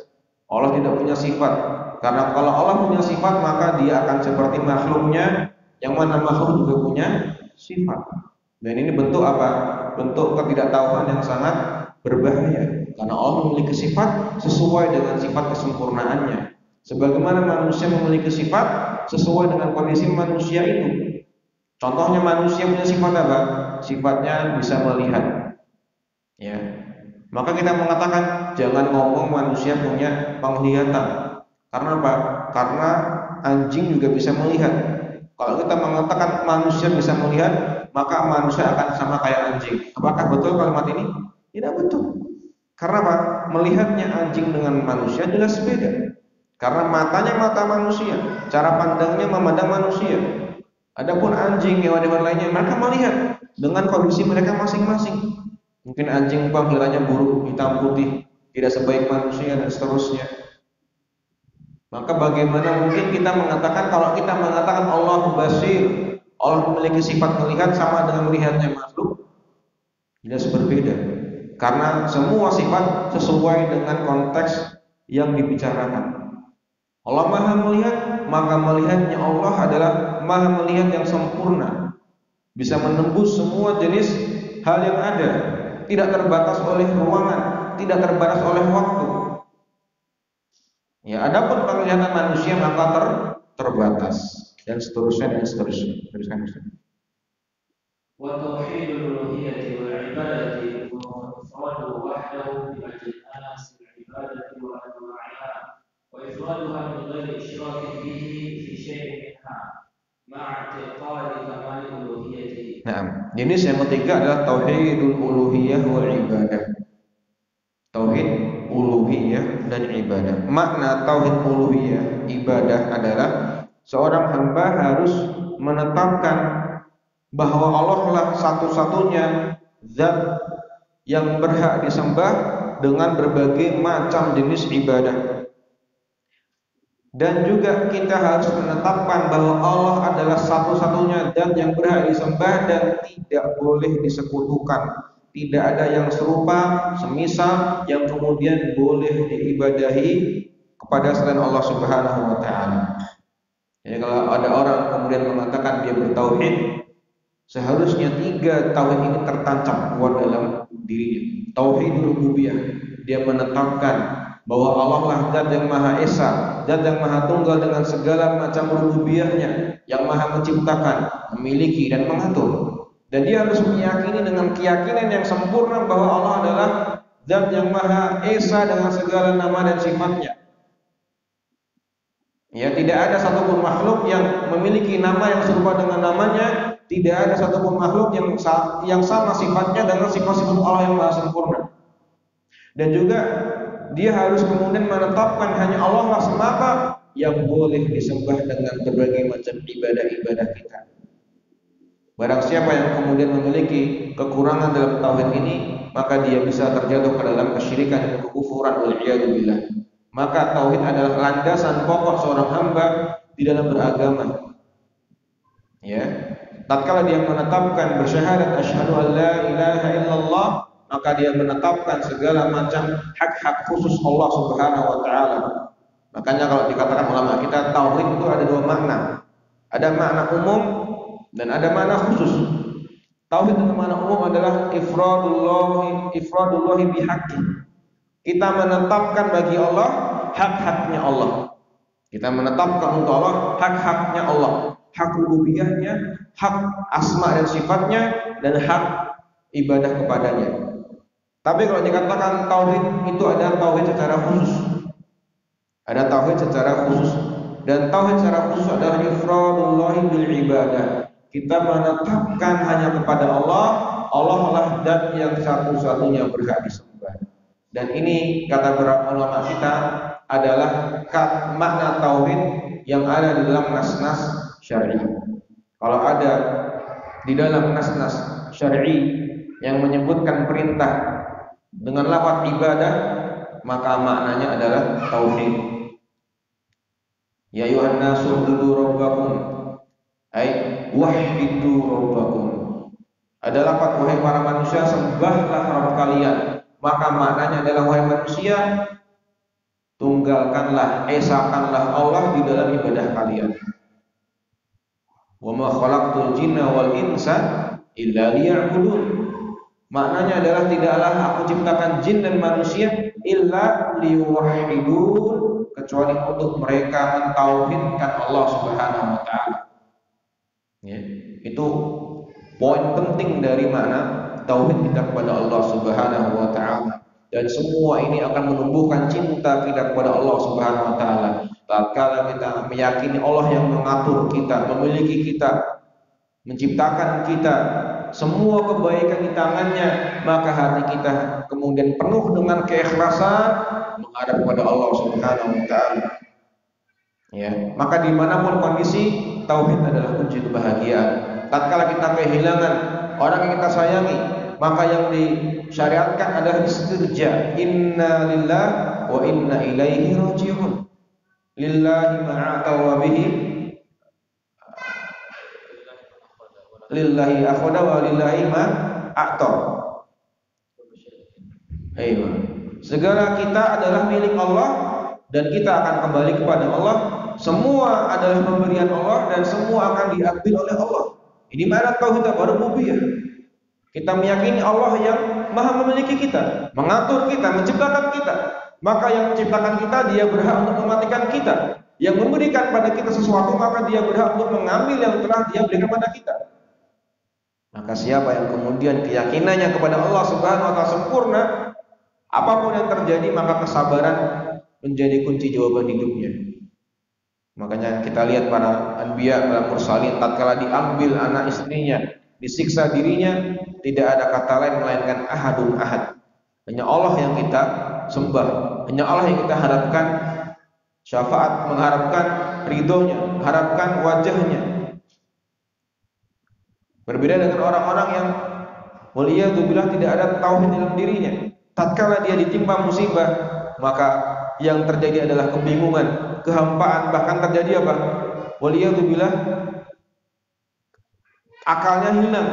Allah tidak punya sifat. Karena kalau Allah punya sifat maka dia akan seperti makhluknya, yang mana makhluk juga punya sifat. Dan ini bentuk apa? Bentuk ketidaktahuan yang sangat berbahaya. Karena Allah memiliki sifat sesuai dengan sifat kesempurnaannya. Sebagaimana manusia memiliki sifat sesuai dengan kondisi manusia itu. Contohnya manusia punya sifat apa? Sifatnya bisa melihat. Ya. Maka kita mengatakan jangan ngomong manusia punya penglihatan. Karena apa? Karena anjing juga bisa melihat. Kalau kita mengatakan manusia bisa melihat, maka manusia akan sama kayak anjing. Apakah betul kalimat ini? Tidak betul. Karena apa? Melihatnya anjing dengan manusia jelas beda. Karena matanya mata manusia, cara pandangnya memandang manusia. Adapun anjing, hewan-hewan lainnya, mereka melihat dengan kondisi mereka masing-masing. Mungkin anjing penglihatannya buruk, hitam putih, tidak sebaik manusia dan seterusnya. Maka bagaimana mungkin kita mengatakan kalau kita mengatakan Allah basir, Allah memiliki sifat melihat sama dengan melihatnya makhluk? Jelas berbeda. Karena semua sifat sesuai dengan konteks yang dibicarakan. Allah Maha melihat, maka melihatnya Allah adalah Maha melihat yang sempurna, bisa menembus semua jenis hal yang ada, tidak terbatas oleh ruangan, tidak terbatas oleh waktu. Ya, adapun penglihatan manusia maka terbatas dan seterusnya dan seterusnya. Teruskan Ustaz. Wa tauhidul uluhiyyati wal ibadati wa ifraduhu wahdahu bi ajnas al-ibadati wa anwa'iha wa ifraduha min ghairi ishrakin bihi fi syai'in minha ma'a i'tiqadi kamal uluhiyyati. Nah, jenis yang ketiga adalah tauhidul uluhiyah wal ibadah. Tauhid uluhiyah dan ibadah. Makna tauhid uluhiyah ibadah adalah seorang hamba harus menetapkan bahwa Allah lah satu-satunya zat yang berhak disembah dengan berbagai macam jenis ibadah. Dan juga kita harus menetapkan bahwa Allah adalah satu-satunya zat yang berhak disembah dan tidak boleh disekutukan. Tidak ada yang serupa, semisal yang kemudian boleh diibadahi kepada selain Allah Subhanahu wa taala. Jadi kalau ada orang kemudian mengatakan dia bertauhid, seharusnya tiga tauhid ini tertancap kuat dalam dirinya. Tauhid rububiyah, dia menetapkan bahwa Allah lah zat yang Maha Esa, zat yang Maha Tunggal dengan segala macam rububiyahnya, yang Maha menciptakan, memiliki dan mengatur. Dan dia harus meyakini dengan keyakinan yang sempurna bahwa Allah adalah zat yang Maha Esa dengan segala nama dan sifatnya. Ya, tidak ada satupun makhluk yang memiliki nama yang serupa dengan namanya, tidak ada satupun makhluk yang sama sifatnya dengan sifat-sifat Allah yang Maha sempurna. Dan juga dia harus kemudian menetapkan hanya Allah lah semata yang boleh disembah dengan berbagai macam ibadah-ibadah kita. Barang siapa yang kemudian memiliki kekurangan dalam tauhid ini, maka dia bisa terjatuh ke dalam kesyirikan dan kekufuran wal'iyadzubillah. Maka tauhid adalah landasan pokok seorang hamba di dalam beragama. Ya, tatkala dia menetapkan bersyahadat asyhadu an la ilaha illallah, maka dia menetapkan segala macam hak-hak khusus Allah Subhanahu wa taala. Makanya kalau dikatakan ulama kita tauhid itu ada dua makna. Ada makna umum dan ada makna khusus. Tauhid dengan makna umum adalah ifradullahi bihaqqi. Kita menetapkan bagi Allah hak-haknya Allah. Kita menetapkan untuk Allah hak-haknya Allah, hak rububiyahnya, hak asma dan sifatnya, dan hak ibadah kepadanya. Tapi kalau dikatakan tauhid itu ada tauhid secara khusus. Ada tauhid secara khusus. Dan tauhid secara khusus adalah ifradullah bil ibadah. Kita menetapkan hanya kepada Allah, Allah lah zat yang satu-satunya berhak disembah. Dan ini kata beberapa ulama kita adalah makna tauhid yang ada di dalam nas-nas syar'i. Kalau ada di dalam nas-nas syar'i yang menyebutkan perintah dengan lafaz ibadah, maka maknanya adalah tauhid. Ya ayuhan nasu ubudu rabbakum, ay wahhidu rabbakum. Ada lafaz wahai para manusia, sembahlah Rabb kalian. Maka maknanya adalah wahai manusia, tunggalkanlah, esakanlah Allah di dalam ibadah kalian. Wa ma khalaqtul jinna wal insa illa liya'budun. Maknanya adalah tidaklah aku ciptakan jin dan manusia illa liyuwahhidun, kecuali untuk mereka mentauhidkan Allah Subhanahu wa taala. Ya, itu poin penting dari makna tauhid kita kepada Allah Subhanahu wa taala. Dan semua ini akan menumbuhkan cinta kita kepada Allah Subhanahu wa taala. Tatkala kita meyakini Allah yang mengatur kita, memiliki kita, menciptakan kita, semua kebaikan di tangannya, maka hati kita kemudian penuh dengan keikhlasan menghadap kepada Allah Subhanahu wa taala. Ya, maka dimanapun kondisi, tauhid adalah kunci kebahagiaan. Tatkala kita kehilangan orang yang kita sayangi, maka yang disyariatkan adalah istirja. Inna lillahi wa inna ilaihi raji'un. Lillahi ma'ata wa bihi lillahi akhada wa lillahi ma a'ta. Ayo. Segala kita adalah milik Allah dan kita akan kembali kepada Allah. Semua adalah pemberian Allah dan semua akan diambil oleh Allah. Ini makna tauhid rububiyah. Kita meyakini Allah yang Maha memiliki kita, mengatur kita, menciptakan kita. Maka yang menciptakan kita, dia berhak untuk mematikan kita. Yang memberikan pada kita sesuatu, maka dia berhak untuk mengambil yang telah dia berikan pada kita. Maka siapa yang kemudian keyakinannya kepada Allah Subhanahu wa taala sempurna, apapun yang terjadi, maka kesabaran menjadi kunci jawaban hidupnya. Makanya kita lihat para anbiya, para mursalin, tatkala diambil anak istrinya, disiksa dirinya, tidak ada kata lain melainkan ahadun ahad. Hanya Allah yang kita sembah, hanya Allah yang kita harapkan syafaat, mengharapkan ridhonya, harapkan wajahnya. Berbeda dengan orang-orang yang waliyadzubillah tidak ada tauhid dalam dirinya. Tatkala dia ditimpa musibah, maka yang terjadi adalah kebingungan, kehampaan, bahkan terjadi apa? Waliyadzubillah, akalnya hilang.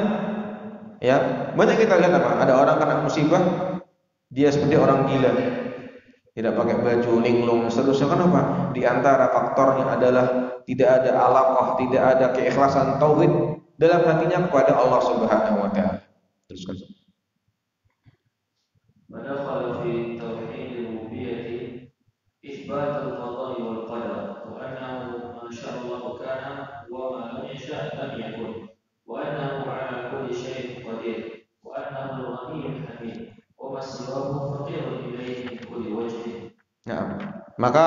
Ya, banyak kita lihat apa? Ada orang kena musibah, dia seperti orang gila, tidak pakai baju, linglung, seterusnya. Kenapa? Di antara faktornya adalah tidak ada alaqah, tidak ada keikhlasan tauhid dalam hatinya kepada Allah Subhanahu wa taala. Teruskan. Madakhala fi tauhid rububiyyah itsbat al-qada' wal qadar wa annahu ma syaa Allah kana wa ma lam yasha' lam yakun wa annahu 'ala kulli shay'in qadir wa annahu al-ghaniyyul hamid wa ma siwahu faqirun ilayhi min kulli wajhin. Nah, maka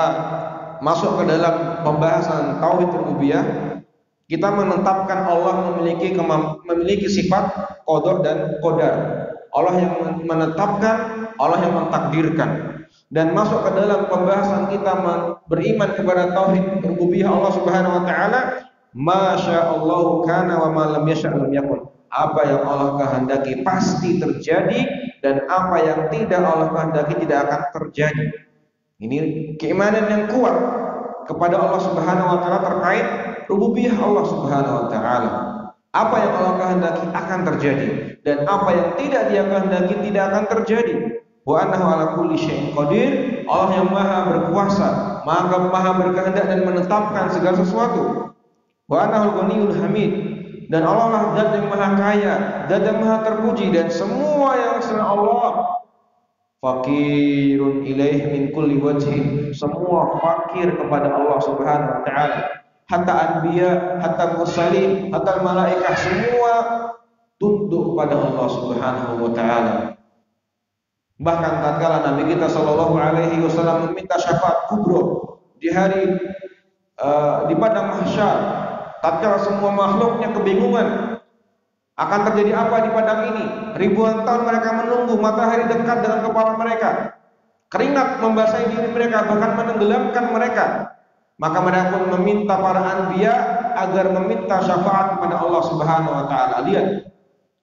masuk ke dalam pembahasan tauhid rububiyah, kita menetapkan Allah memiliki sifat qada dan qadar. Allah yang menetapkan, Allah yang mentakdirkan. Dan masuk ke dalam pembahasan kita beriman kepada tauhid rububiyah Allah Subhanahu wa taala, masyaallahu kana wa ma lam yasha' lam yakun. Apa yang Allah kehendaki pasti terjadi dan apa yang tidak Allah kehendaki tidak akan terjadi. Ini keimanan yang kuat kepada Allah Subhanahu wa taala terkait rububiyah Allah Subhanahu wa taala. Apa yang Allah kehendaki akan terjadi dan apa yang tidak Dia kehendaki tidak akan terjadi. Wa annahu ala kulli syai'in qadir. Allah yang Maha berkuasa, Maha berkehendak dan menetapkan segala sesuatu. Wa annahu ghaniyyul hamid. Dan Allah lah Zat yang Maha Kaya, Zat yang Maha Terpuji, dan semua yang selain Allah faqirun ilaihi min kulli wajhin. Semua fakir kepada Allah Subhanahu wa taala. Hatta anbiya, hatta mursalin, hatta malaikah, semua tunduk kepada Allah Subhanahu wa taala. Bahkan tatkala Nabi kita Shallallahu Alaihi Wasallam meminta syafaat kubro di hari di padang mahsyar, tatkala semua makhluknya kebingungan akan terjadi apa di padang ini. Ribuan tahun mereka menunggu, matahari dekat dengan kepala mereka, keringat membasahi diri mereka, bahkan menenggelamkan mereka. Maka mereka pun meminta para anbiya agar meminta syafaat kepada Allah Subhanahu wa taala. Lihat,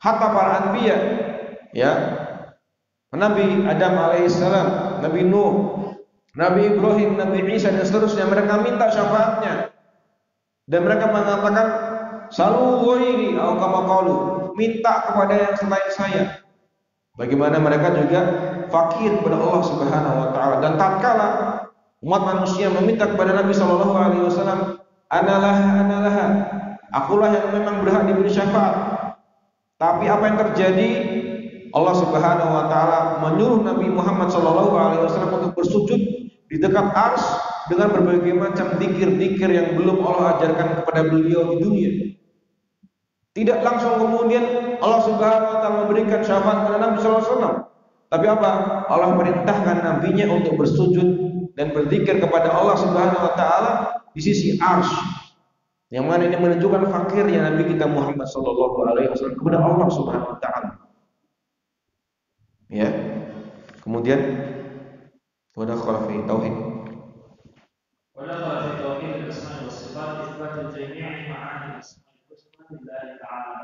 hatta para anbiya, ya, Nabi Adam alaihissalam, Nabi Nuh, Nabi Ibrahim, Nabi Isa dan seterusnya, mereka minta syafaatnya. Dan mereka mengatakan, "Salu ghairi au kama qalu," minta kepada yang selain saya. Bagaimana mereka juga fakir kepada Allah Subhanahu wa taala. Dan tatkala umat manusia meminta kepada Nabi sallallahu alaihi wasallam, "Analah, akulah yang memang berhak diberi syafaat." Tapi apa yang terjadi? Allah Subhanahu wa taala menyuruh Nabi Muhammad sallallahu alaihi wasallam untuk bersujud di dekat Arsy dengan berbagai macam zikir-zikir yang belum Allah ajarkan kepada beliau di dunia. Tidak langsung kemudian Allah Subhanahu wa taala memberikan syafaat kepada Nabi sallallahu alaihi wasallam. Tapi apa? Allah perintahkan nabinya untuk bersujud dan berzikir kepada Allah Subhanahu wa taala di sisi Arsy. Yang mana ini menunjukkan fakirnya Nabi kita Muhammad sallallahu alaihi wasallam kepada Allah Subhanahu wa taala. Ya. Kemudian wadakhala fi tauhid. Wadakhala fi tauhid al-asma' wa sifat itsbat jami' ma'ani al-asma' al-husna lillahi ta'ala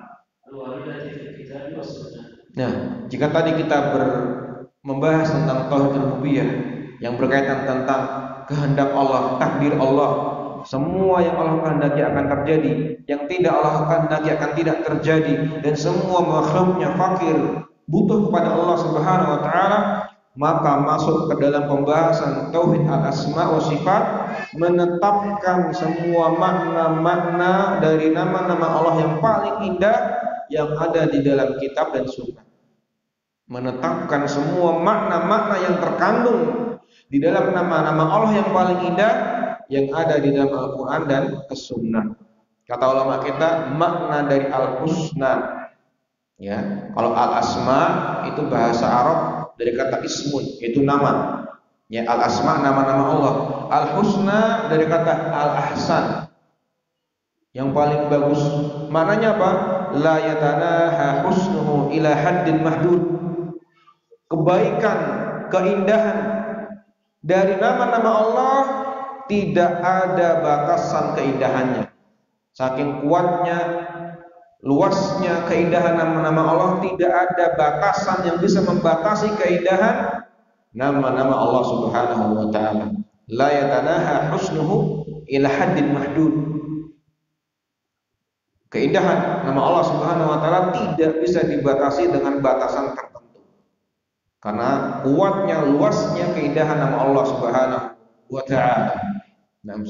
al-waridati fil kitab wa sunnah. Nah, jika tadi kita membahas tentang tauhid rububiyah yang berkaitan tentang kehendak Allah, takdir Allah, semua yang Allah kehendaki akan terjadi, yang tidak Allah kehendaki akan tidak terjadi, dan semua makhluknya fakir, butuh kepada Allah Subhanahu wa taala, maka masuk ke dalam pembahasan tauhid al-asma wa sifat, menetapkan semua makna-makna dari nama-nama Allah yang paling indah yang ada di dalam kitab dan sunnah. Menetapkan semua makna-makna yang terkandung di dalam nama-nama Allah yang paling indah yang ada di dalam Al-Quran dan As-Sunnah. Kata ulama kita, makna dari Al-Husna, ya, kalau Al-Asma itu bahasa Arab dari kata ismun, itu nama, ya, Al-Asma nama-nama Allah, Al-Husna dari kata Al-Ahsan, yang paling bagus. Maknanya apa? La yatanaha husnuhu ila haddin mahdud. Kebaikan, keindahan dari nama-nama Allah tidak ada batasan keindahannya. Saking kuatnya, luasnya keindahan nama-nama Allah, tidak ada batasan yang bisa membatasi keindahan nama-nama Allah Subhanahu wa taala. La yatanaha husnuhu ila haddin mahdud. Keindahan nama Allah Subhanahu wa taala tidak bisa dibatasi dengan batasan tertentu. Karena kuatnya, luasnya keindahan nama Allah Subhanahu wa ta'ala. Naam.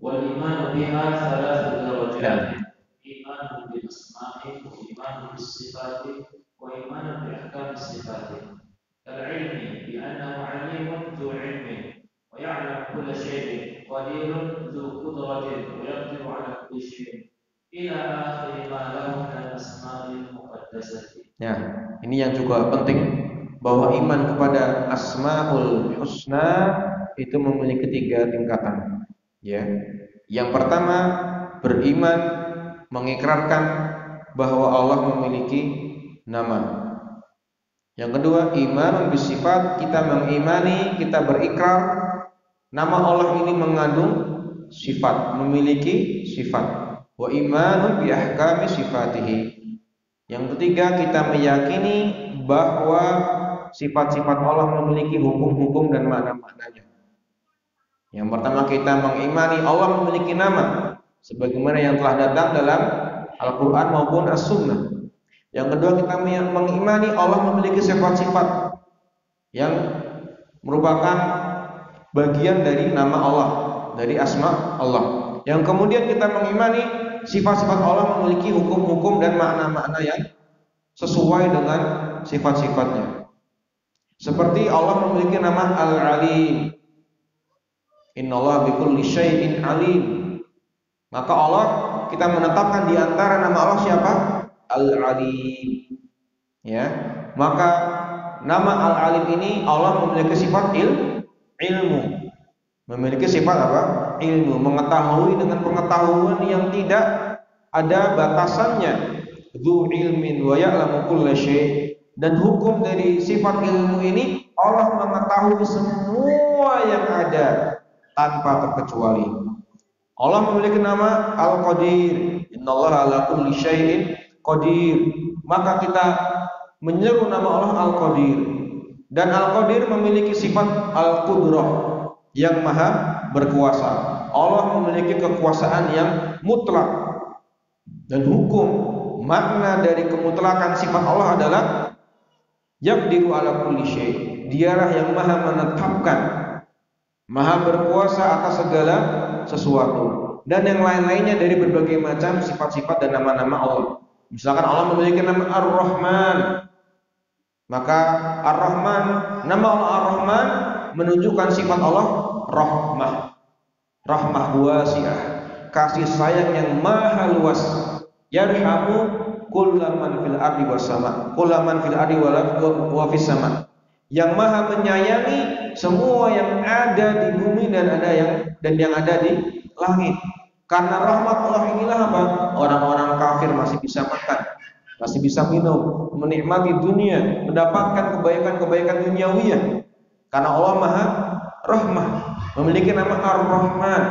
Wal iman biha thalath darajat. Iman bil asma'i, iman bis sifati, wa iman bi ahkam sifati. Al-ilmi bi annahu 'alimun dzu 'ilmin wa ya'lamu kulla shay'in, qadirun dzu qudratin wa yaqdiru 'ala kulli shay'in. Ila akhir ma lahu min al-asma'il muqaddasati. Ya, ini yang juga penting, bahwa iman kepada Asmaul Husna itu memiliki 3 tingkatan. Ya. Yang pertama, beriman mengikrarkan bahwa Allah memiliki nama. Yang kedua, iman bisifat, kita mengimani, kita berikrar nama Allah ini mengandung sifat, memiliki sifat. Wa imanun bi ahkami sifatihi. Yang ketiga, kita meyakini bahwa sifat-sifat Allah memiliki hukum-hukum dan makna-maknanya. Yang pertama, kita mengimani Allah memiliki nama sebagaimana yang telah datang dalam Al-Quran maupun As-Sunnah. Yang kedua, kita mengimani Allah memiliki sifat-sifat yang merupakan bagian dari nama Allah, dari asma Allah. Yang kemudian kita mengimani sifat-sifat Allah memiliki hukum-hukum dan makna-makna yang sesuai dengan sifat-sifatnya. Seperti Allah memiliki nama Al-Alim. Innallaha bikulli syai'in alim. Maka Allah, kita menetapkan di antara nama Allah siapa? Al-Alim. Ya. Maka nama Al-Alim ini Allah memiliki sifat ilmu. Memiliki sifat apa? Ilmu, mengetahui dengan pengetahuan yang tidak ada batasannya. Dzu ilmin wa ya'lamu kulla syai'. Dan hukum dari sifat ilmu ini, Allah mengetahui semua yang ada tanpa terkecuali. Allah memiliki nama Al-Qadir. Innallaha ala kulli syai'in qadir. Maka kita menyeru nama Allah Al-Qadir. Dan Al-Qadir memiliki sifat Al-Qudrah, yang maha berkuasa. Allah memiliki kekuasaan yang mutlak. Dan hukum makna dari kemutlakan sifat Allah adalah yaqdiru ala kulli syai'. Dialah yang maha menetapkan, maha berkuasa atas segala sesuatu. Dan yang lain-lainnya dari berbagai macam sifat-sifat dan nama-nama Allah. Misalkan Allah memiliki nama Ar-Rahman, maka Ar-Rahman, nama Allah Ar-Rahman menunjukkan sifat Allah rahmah. Rahmah wasi'ah, kasih sayang yang maha luas. Yarhamu kullaman fil ardi was sama, kullaman fil ardi wa fis sama. Yang maha menyayangi semua yang ada di bumi dan yang ada di langit. Karena rahmat Allah inilah apa? Orang-orang kafir masih bisa makan, masih bisa minum, menikmati dunia, mendapatkan kebaikan-kebaikan duniawiyah. Karena Allah maha rahmah, memiliki nama Ar-Rahman,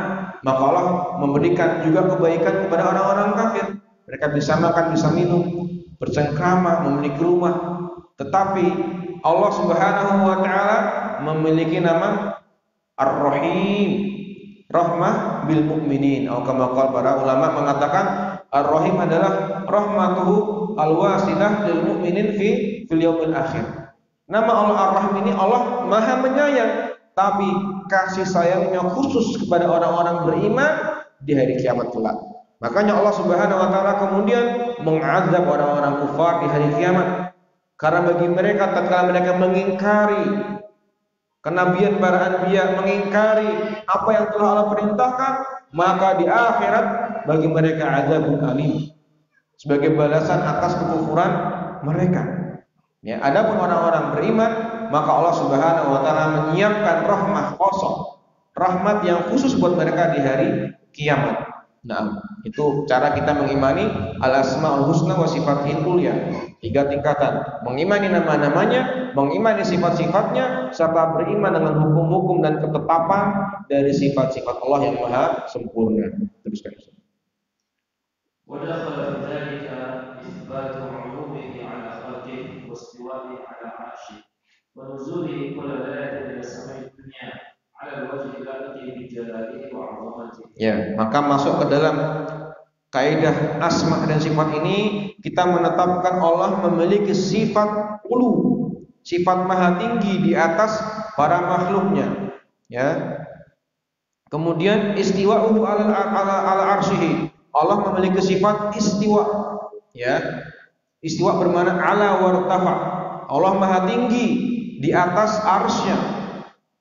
maka Allah memberikan juga kebaikan kepada orang-orang kafir. Mereka bisa makan, bisa minum, bercengkrama, memiliki rumah. Tetapi Allah Subhanahu wa taala memiliki nama Ar-Rahim, rahmah bil mukminin. Atau kama qala para ulama mengatakan Ar-Rahim adalah rahmatuhu al-wasilah lil mukminin fil yaumil akhir. Nama Allah Ar-Rahim ini Allah maha menyayang, tapi kasih sayangnya khusus kepada orang-orang beriman di hari kiamat kelak. Makanya Allah Subhanahu wa taala kemudian mengazab orang-orang kufar di hari kiamat. Karena bagi mereka tatkala mereka mengingkari kenabian para anbiya, mengingkari apa yang telah Allah perintahkan, maka di akhirat bagi mereka azabun alim, sebagai balasan atas kekufuran mereka. Ya, adapun orang-orang beriman, maka Allah Subhanahu wa taala menyiapkan rahmah kosong, rahmat yang khusus buat mereka di hari kiamat. Nah, itu cara kita mengimani al-asmaul husna wa sifatil ulya. 3 tingkatan: mengimani nama-namanya, mengimani sifat-sifatnya, serta beriman dengan hukum-hukum dan ketetapan dari sifat-sifat Allah yang maha sempurna. Teruskan. ودخل في ذلك إثبات علومه على خلقه واستوائه على عرشه ونزوله كل ليلة إلى سماء الدنيا على الوجه اللائق بجلاله وعظمته. Ya, maka masuk ke dalam kaidah asma dan sifat ini, kita menetapkan Allah memiliki sifat ulu, sifat maha tinggi di atas para makhluknya. Ya. Kemudian istiwa'uhu ala arsyihi. Allah memiliki sifat istiwa. Ya. Istiwa bermakna ala wartafa. Allah maha tinggi di atas arsy-Nya.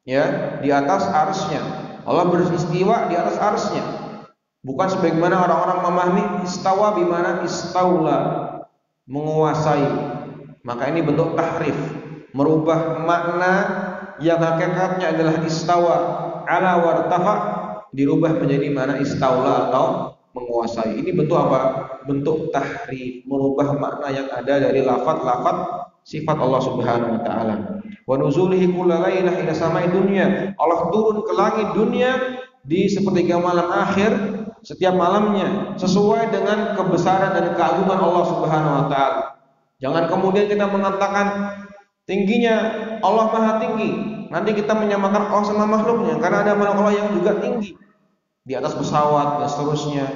Ya, di atas arsy-Nya. Allah beristiwa di atas arsy-Nya. Bukan sebagaimana orang-orang memahami istawa bimana istaula, menguasai. Maka ini bentuk tahrif, merubah makna yang hakikatnya adalah istawa ala wartafa dirubah menjadi mana istaula atau menguasai. Ini bentuk apa? Bentuk tahrif, merubah makna yang ada dari lafaz-lafaz sifat Allah Subhanahu wa taala. Wa nuzulihi kullalailah ila samai dunya. Allah turun ke langit dunia di sepertiga malam akhir setiap malamnya sesuai dengan kebesaran dan keagungan Allah Subhanahu wa taala. Jangan kemudian kita mengatakan tingginya Allah maha tinggi, nanti kita menyamakan Allah sama makhluknya, karena ada makhluk Allah yang juga tinggi di atas pesawat dan seterusnya.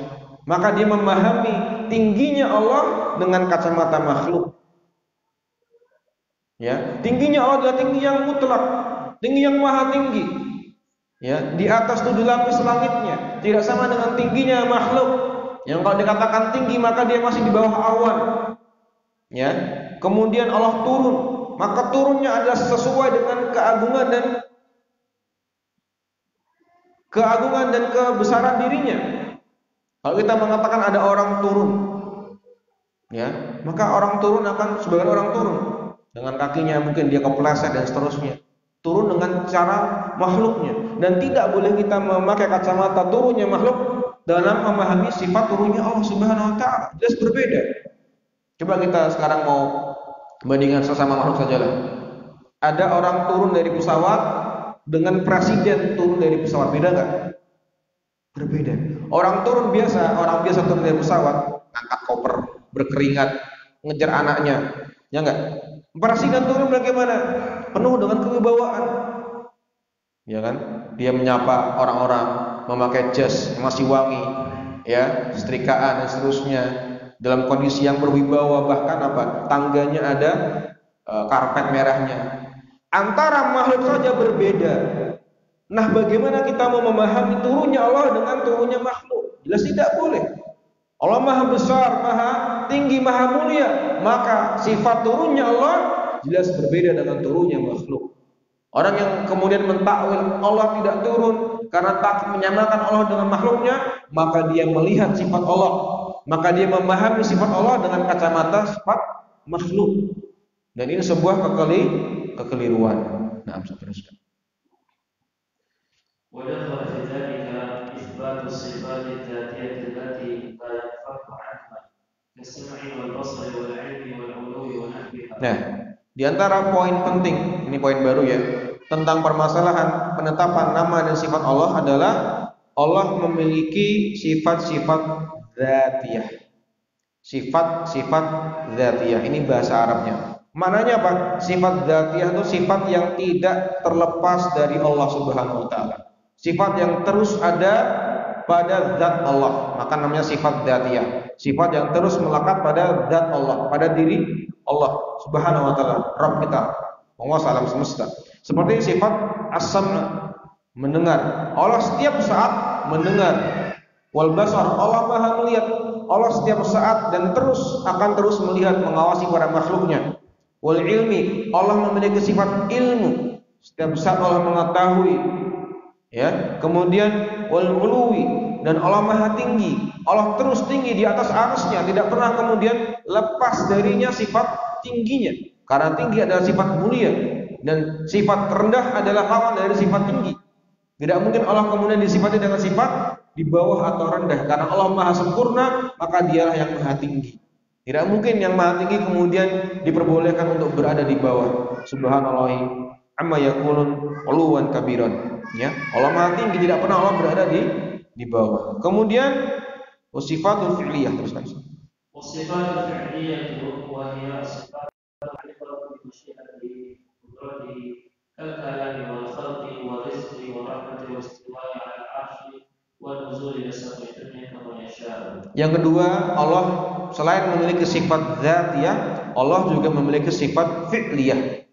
Maka dia memahami tingginya Allah dengan kacamata makhluk. Ya, tingginya Allah adalah tinggi yang mutlak, tinggi yang maha tinggi. Ya, di atas 7 lapis langitnya, tidak sama dengan tingginya makhluk. Yang kalau dikatakan tinggi maka dia masih di bawah awan. Ya, kemudian Allah turun, maka turunnya adalah sesuai dengan keagungan dan kebesaran dirinya. Kalau kita mengatakan ada orang turun, ya, maka orang turun akan sebagai orang turun. dengan kakinya, mungkin dia kepleset dan seterusnya. Turun dengan cara makhluknya, dan tidak boleh kita memakai kacamata turunnya makhluk dalam memahami sifat turunnya Allah Subhanahu wa taala. Jelas berbeda. Coba kita sekarang mau bandingkan sesama makhluk sajalah. Ada orang turun dari pesawat dengan presiden turun dari pesawat, beda nggak? Berbeda. Orang biasa turun dari pesawat, angkat koper, berkeringat, ngejar anaknya, ya enggak? Presiden turun bagaimana? Penuh dengan kewibawaan, ya kan? Dia menyapa orang-orang, memakai jas yang masih wangi, ya, setrikaan dan seterusnya, dalam kondisi yang berwibawa, bahkan apa? Tangganya ada karpet merahnya. Antara makhluk saja berbeda. Nah, bagaimana kita mau memahami turunnya Allah dengan turunnya makhluk? Jelas tidak boleh. Allah Maha Besar, Maha Tinggi, Maha Mulia, maka sifat turunnya Allah jelas berbeda dengan turunnya makhluk. Orang yang kemudian mentakwil Allah tidak turun karena takut menyamakan Allah dengan makhluknya, maka dia melihat sifat Allah, maka dia memahami sifat Allah dengan kacamata sifat makhluk. Dan ini sebuah kekeliruan. Nah, bisa teruskan. ودخل في ذلك إثبات الصفات الذاتية التي لا ينفك عنها كالسمع والبصر والعلم والعلو ونحوها. Nah, di antara poin penting, ini poin baru ya, tentang permasalahan penetapan nama dan sifat Allah adalah Allah memiliki sifat-sifat dzatiyah. Sifat-sifat dzatiyah, ini bahasa Arabnya. Maknanya apa? Sifat dzatiyah itu sifat yang tidak terlepas dari Allah Subhanahu wa taala. Sifat yang terus ada pada zat Allah, maka namanya sifat dzatiyah. Sifat yang terus melekat pada zat Allah, pada diri Allah Subhanahu wa taala, Rabb kita, penguasa alam semesta. Seperti sifat as-sam', mendengar. Allah setiap saat mendengar. Wal basar, Allah Maha melihat. Allah setiap saat dan akan terus melihat, mengawasi para makhluknya. Wal ilmi, Allah memiliki sifat ilmu. Setiap saat Allah mengetahui. Ya, kemudian wal uluwi, dan Allah Maha tinggi. Allah terus tinggi di atas arsy-Nya, tidak pernah kemudian lepas darinya sifat tingginya. Karena tinggi adalah sifat mulia dan sifat rendah adalah lawan dari sifat tinggi. Tidak mungkin Allah kemudian disifati dengan sifat di bawah atau rendah, karena Allah Maha sempurna, maka Dialah yang Maha tinggi. Tidak mungkin yang Maha tinggi kemudian diperbolehkan untuk berada di bawah. Subhanallah amma yaqulun uluwan kabiran. Ya, Allah Maha tinggi, tidak pernah Allah berada di bawah. Kemudian sifatul fi'liyah, teruskan. Sifatul fi'liyah wa hiya sifat al-iqrar bi masyiatihi qudratihi kal-kalami wal khalqi wal rizqi wa rahmati wa istiwa'i 'ala al-'arsy wa nuzuli ila samai dunya kama yasha. Yang kedua, Allah selain memiliki sifat dzatiyah, Allah juga memiliki sifat fi'liyah.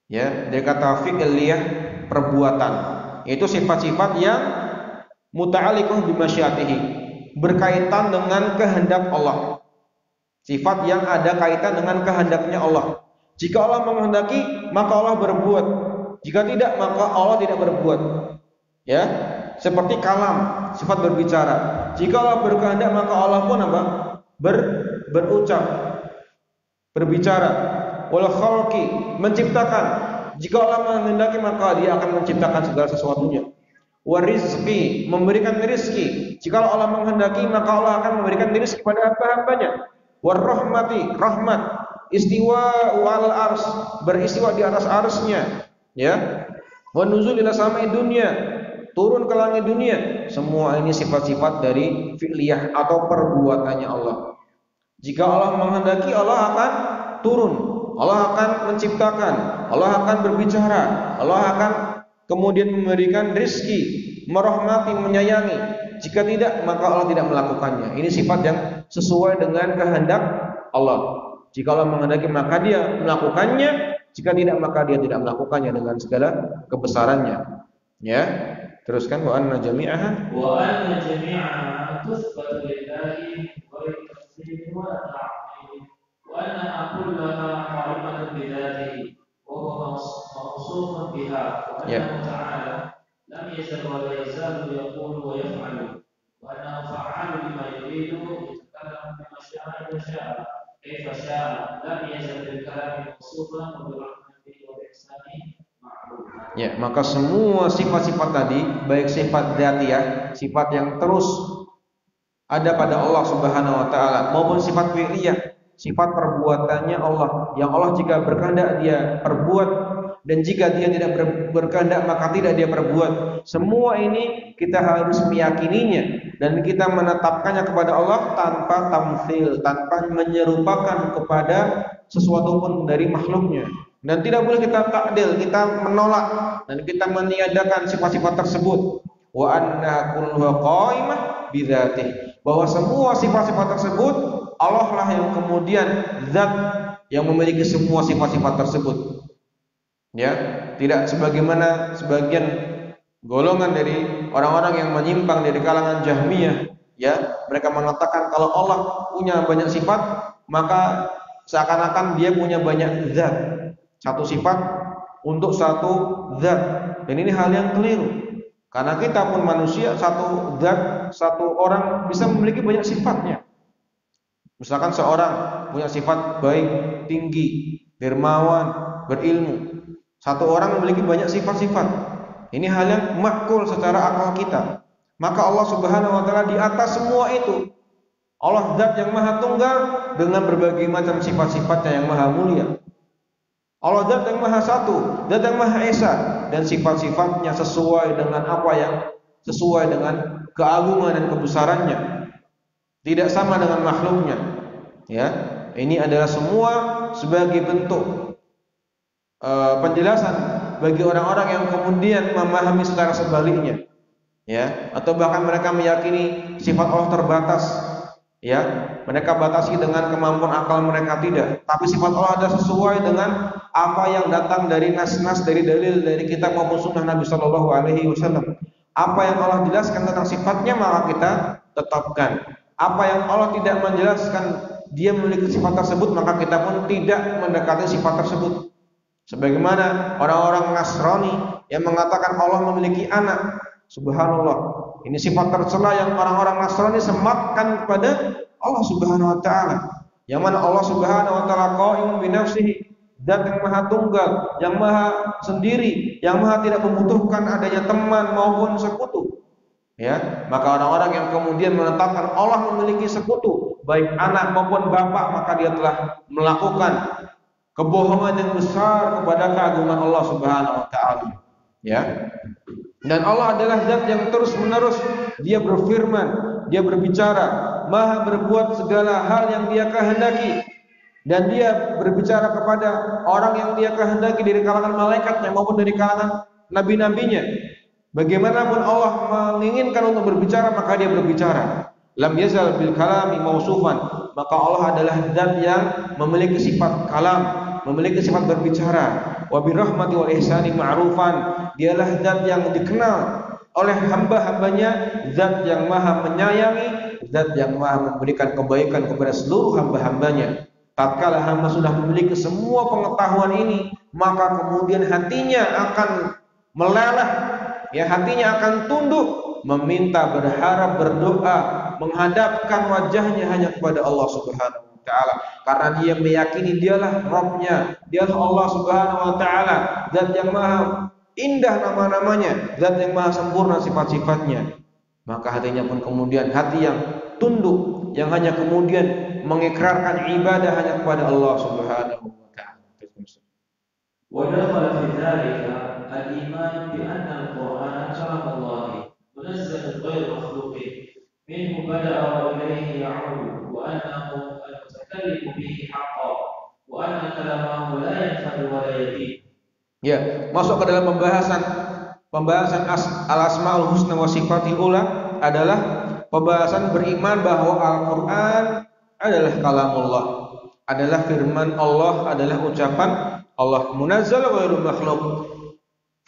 Ya, dari kata fi'liyah, perbuatan. Itu sifat-sifat yang muta'alliqah bi masyiatihi, berkaitan dengan kehendak Allah. Sifat yang ada kaitan dengan kehendaknya Allah. Jika Allah menghendaki, maka Allah berbuat. Jika tidak, maka Allah tidak berbuat. Ya, seperti kalam, sifat berbicara. Jika Allah berkehendak, maka Allah pun apa? Berucap, berbicara. Wal khalqi, menciptakan. Jika Allah menghendaki, maka Dia akan menciptakan segala sesuatunya. Wa rizqi, memberikan rezeki. Jika Allah menghendaki, maka Allah akan memberikan rezeki pada hamba-hambanya. Wa rahmati, rahmat. Istiwa wal ars, beristiwa di atas arsy-Nya. Ya. Wa nuzul ila samai dunya, turun ke langit dunia. Semua ini sifat-sifat dari fi'liyah atau perbuatannya Allah. Jika Allah menghendaki, Allah akan turun, Allah akan menciptakan, Allah akan berbicara, Allah akan kemudian memberikan rezeki, merahmati, menyayangi. Jika tidak, maka Allah tidak melakukannya. Ini sifat yang sesuai dengan kehendak Allah. Jika Allah menghendaki, maka Dia melakukannya. Jika tidak, maka Dia tidak melakukannya dengan segala kebesarannya. Ya, teruskan. Wa anna jami'aha tuthbatu lillahi wa tafsir wa ta'wil wa anna kullaha qarimatun bi dzatihi wa huwa mawsufun biha wa anna ta'ala lam yazal wa la yazalu yaqulu wa yaf'alu wa anna fa'alu lima yuridu yatakallamu bima syaa wa syaa كيف شاء لم يزل بالكلام موصوفا وبرحمته وإحسانه معروفا. Ya, maka semua sifat-sifat tadi, baik sifat dzatiyah, sifat yang terus ada pada Allah Subhanahu wa taala, maupun sifat fi'liyah, sifat perbuatannya Allah, yang Allah jika berkehendak dia perbuat, dan jika dia tidak berkehendak maka tidak dia perbuat. Semua ini kita harus meyakininya dan kita menetapkannya kepada Allah tanpa tamtsil, tanpa menyerupakan kepada sesuatu pun dari makhluknya. Dan tidak boleh kita takdil, kita menolak dan kita meniadakan sifat-sifat tersebut. Wa anna kulluha qaimah bidzatih, bahwa semua sifat-sifat tersebut Allah lah yang kemudian zat yang memiliki semua sifat-sifat tersebut. Ya, tidak sebagaimana sebagian golongan dari orang-orang yang menyimpang dari kalangan Jahmiyah, ya, mereka mengatakan kalau Allah punya banyak sifat, maka seakan-akan dia punya banyak zat. Satu sifat untuk satu zat. Dan ini hal yang keliru. Karena kita pun manusia, satu zat, satu orang bisa memiliki banyak sifatnya. Misalkan seorang punya sifat baik, tinggi, dermawan, berilmu. Satu orang memiliki banyak sifat-sifat. Ini hal yang makul secara akal kita. Maka Allah Subhanahu wa taala di atas semua itu. Allah zat yang maha tunggal dengan berbagai macam sifat-sifatnya yang maha mulia. Allah zat yang maha satu, zat yang maha esa, dan sifat-sifatnya sesuai dengan apa yang sesuai dengan keagungan dan kebesarannya. Tidak sama dengan makhluknya. Ya, ini adalah semua sebagai bentuk penjelasan bagi orang-orang yang kemudian memahami secara sebaliknya. Ya, atau bahkan mereka meyakini sifat Allah terbatas. Ya, mereka batasi dengan kemampuan akal mereka, tidak. Tapi sifat Allah adalah sesuai dengan apa yang datang dari nas-nas, dari dalil dari kitab maupun sunnah Nabi Shallallahu Alaihi Wasallam. Apa yang Allah jelaskan tentang sifatnya maka kita tetapkan. Apa yang Allah tidak menjelaskan dia memiliki sifat tersebut maka kita pun tidak mendekati sifat tersebut. Sebagaimana orang-orang Nasrani yang mengatakan Allah memiliki anak. Subhanallah, ini sifat tercela yang orang-orang Nasrani sematkan kepada Allah Subhanahu wa taala. Yang mana Allah Subhanahu wa taala qaimun bi nafsihi, zat yang maha tunggal, yang maha sendiri, yang maha tidak membutuhkan adanya teman maupun sekutu. Ya, maka orang-orang yang kemudian menetapkan Allah memiliki sekutu, baik anak maupun bapak, maka dia telah melakukan kebohongan yang besar kepada keagungan Allah Subhanahu wa taala. Ya. Dan Allah adalah zat yang terus-menerus dia berfirman, dia berbicara, maha berbuat segala hal yang dia kehendaki. Dan dia berbicara kepada orang yang dia kehendaki dari kalangan malaikatnya maupun dari kalangan nabi-nabinya. Bagaimanapun Allah menginginkan untuk berbicara, maka dia berbicara. Lam yazal bil kalami mausufan, maka Allah adalah zat yang memiliki sifat kalam, memiliki sifat berbicara. Wa birahmati wa ihsani ma'rufan, dialah zat yang dikenal oleh hamba-hambanya, zat yang maha menyayangi, zat yang maha memberikan kebaikan kepada seluruh hamba-hambanya. Tatkala hamba sudah memiliki semua pengetahuan ini, maka kemudian hatinya akan meleleh, ya, hatinya akan tunduk, meminta, berharap, berdoa, menghadapkan wajahnya hanya kepada Allah Subhanahu wa taala, karena dia meyakini dialah Rabbnya, dialah Allah Subhanahu wa taala, zat yang maha indah nama-namanya, zat yang maha sempurna sifat-sifatnya. Maka hatinya pun kemudian hati yang tunduk, yang hanya kemudian mengikrarkan ibadah hanya kepada Allah Subhanahu wa taala. ودخل في ذلك الإيمان بأن القرآن كلام الله منزل غير مخلوق منه بدأ وإليه يعود، وأنه المتكلم به حقا، وأن كلامه لا ينفد ولا يبيد. Ya, masuk ke dalam pembahasan al-asmaul husna wa sifatil ula adalah pembahasan beriman bahwa Al-Qur'an adalah kalamullah, adalah firman Allah, adalah ucapan Allah, munazzal ghairu makhluk.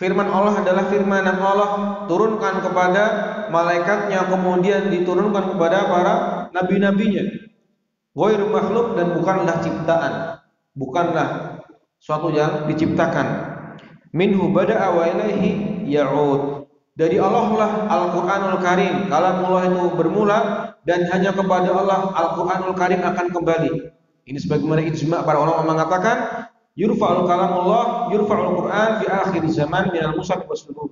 Firman Allah adalah firman yang Allah turunkan kepada malaikatnya, kemudian diturunkan kepada para nabi-nabinya. Ghairu makhluk, dan bukanlah ciptaan, bukanlah suatu yang diciptakan. Minhu bada'a wa ilaihi ya'ud. Dari Allah lah Al-Qur'anul Karim, kalamullah itu bermula dan hanya kepada Allah Al-Qur'anul Karim akan kembali. Ini sebagaimana ijma' para ulama mengatakan yurfa'ul kalamullah, yurfa'ul Qur'an fi akhir zaman minal mushaf was-sudur.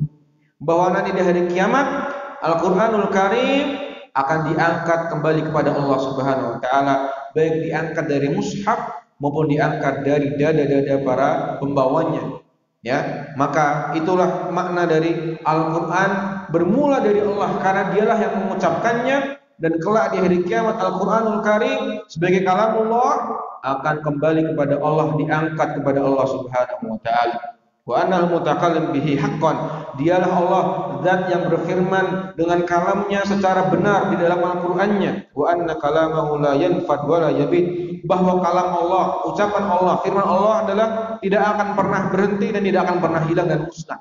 Bahwa nanti di hari kiamat Al-Qur'anul Karim akan diangkat kembali kepada Allah Subhanahu wa taala, baik diangkat dari mushaf maupun diangkat dari dada-dada para pembawanya. Ya, maka itulah makna dari Al-Qur'an bermula dari Allah karena dialah yang mengucapkannya, dan kelak di hari kiamat Al-Qur'anul Karim sebagai kalamullah akan kembali kepada Allah, diangkat kepada Allah Subhanahu wa taala. Wa annal mutakallim bihi haqqan, dialah Allah zat yang berfirman dengan kalamnya secara benar di dalam Al-Qur'annya. Wa anna kalamahu la yanfad wa la yabid, bahwa kalam Allah, ucapan Allah, firman Allah adalah tidak akan pernah berhenti dan tidak akan pernah hilang dan musnah.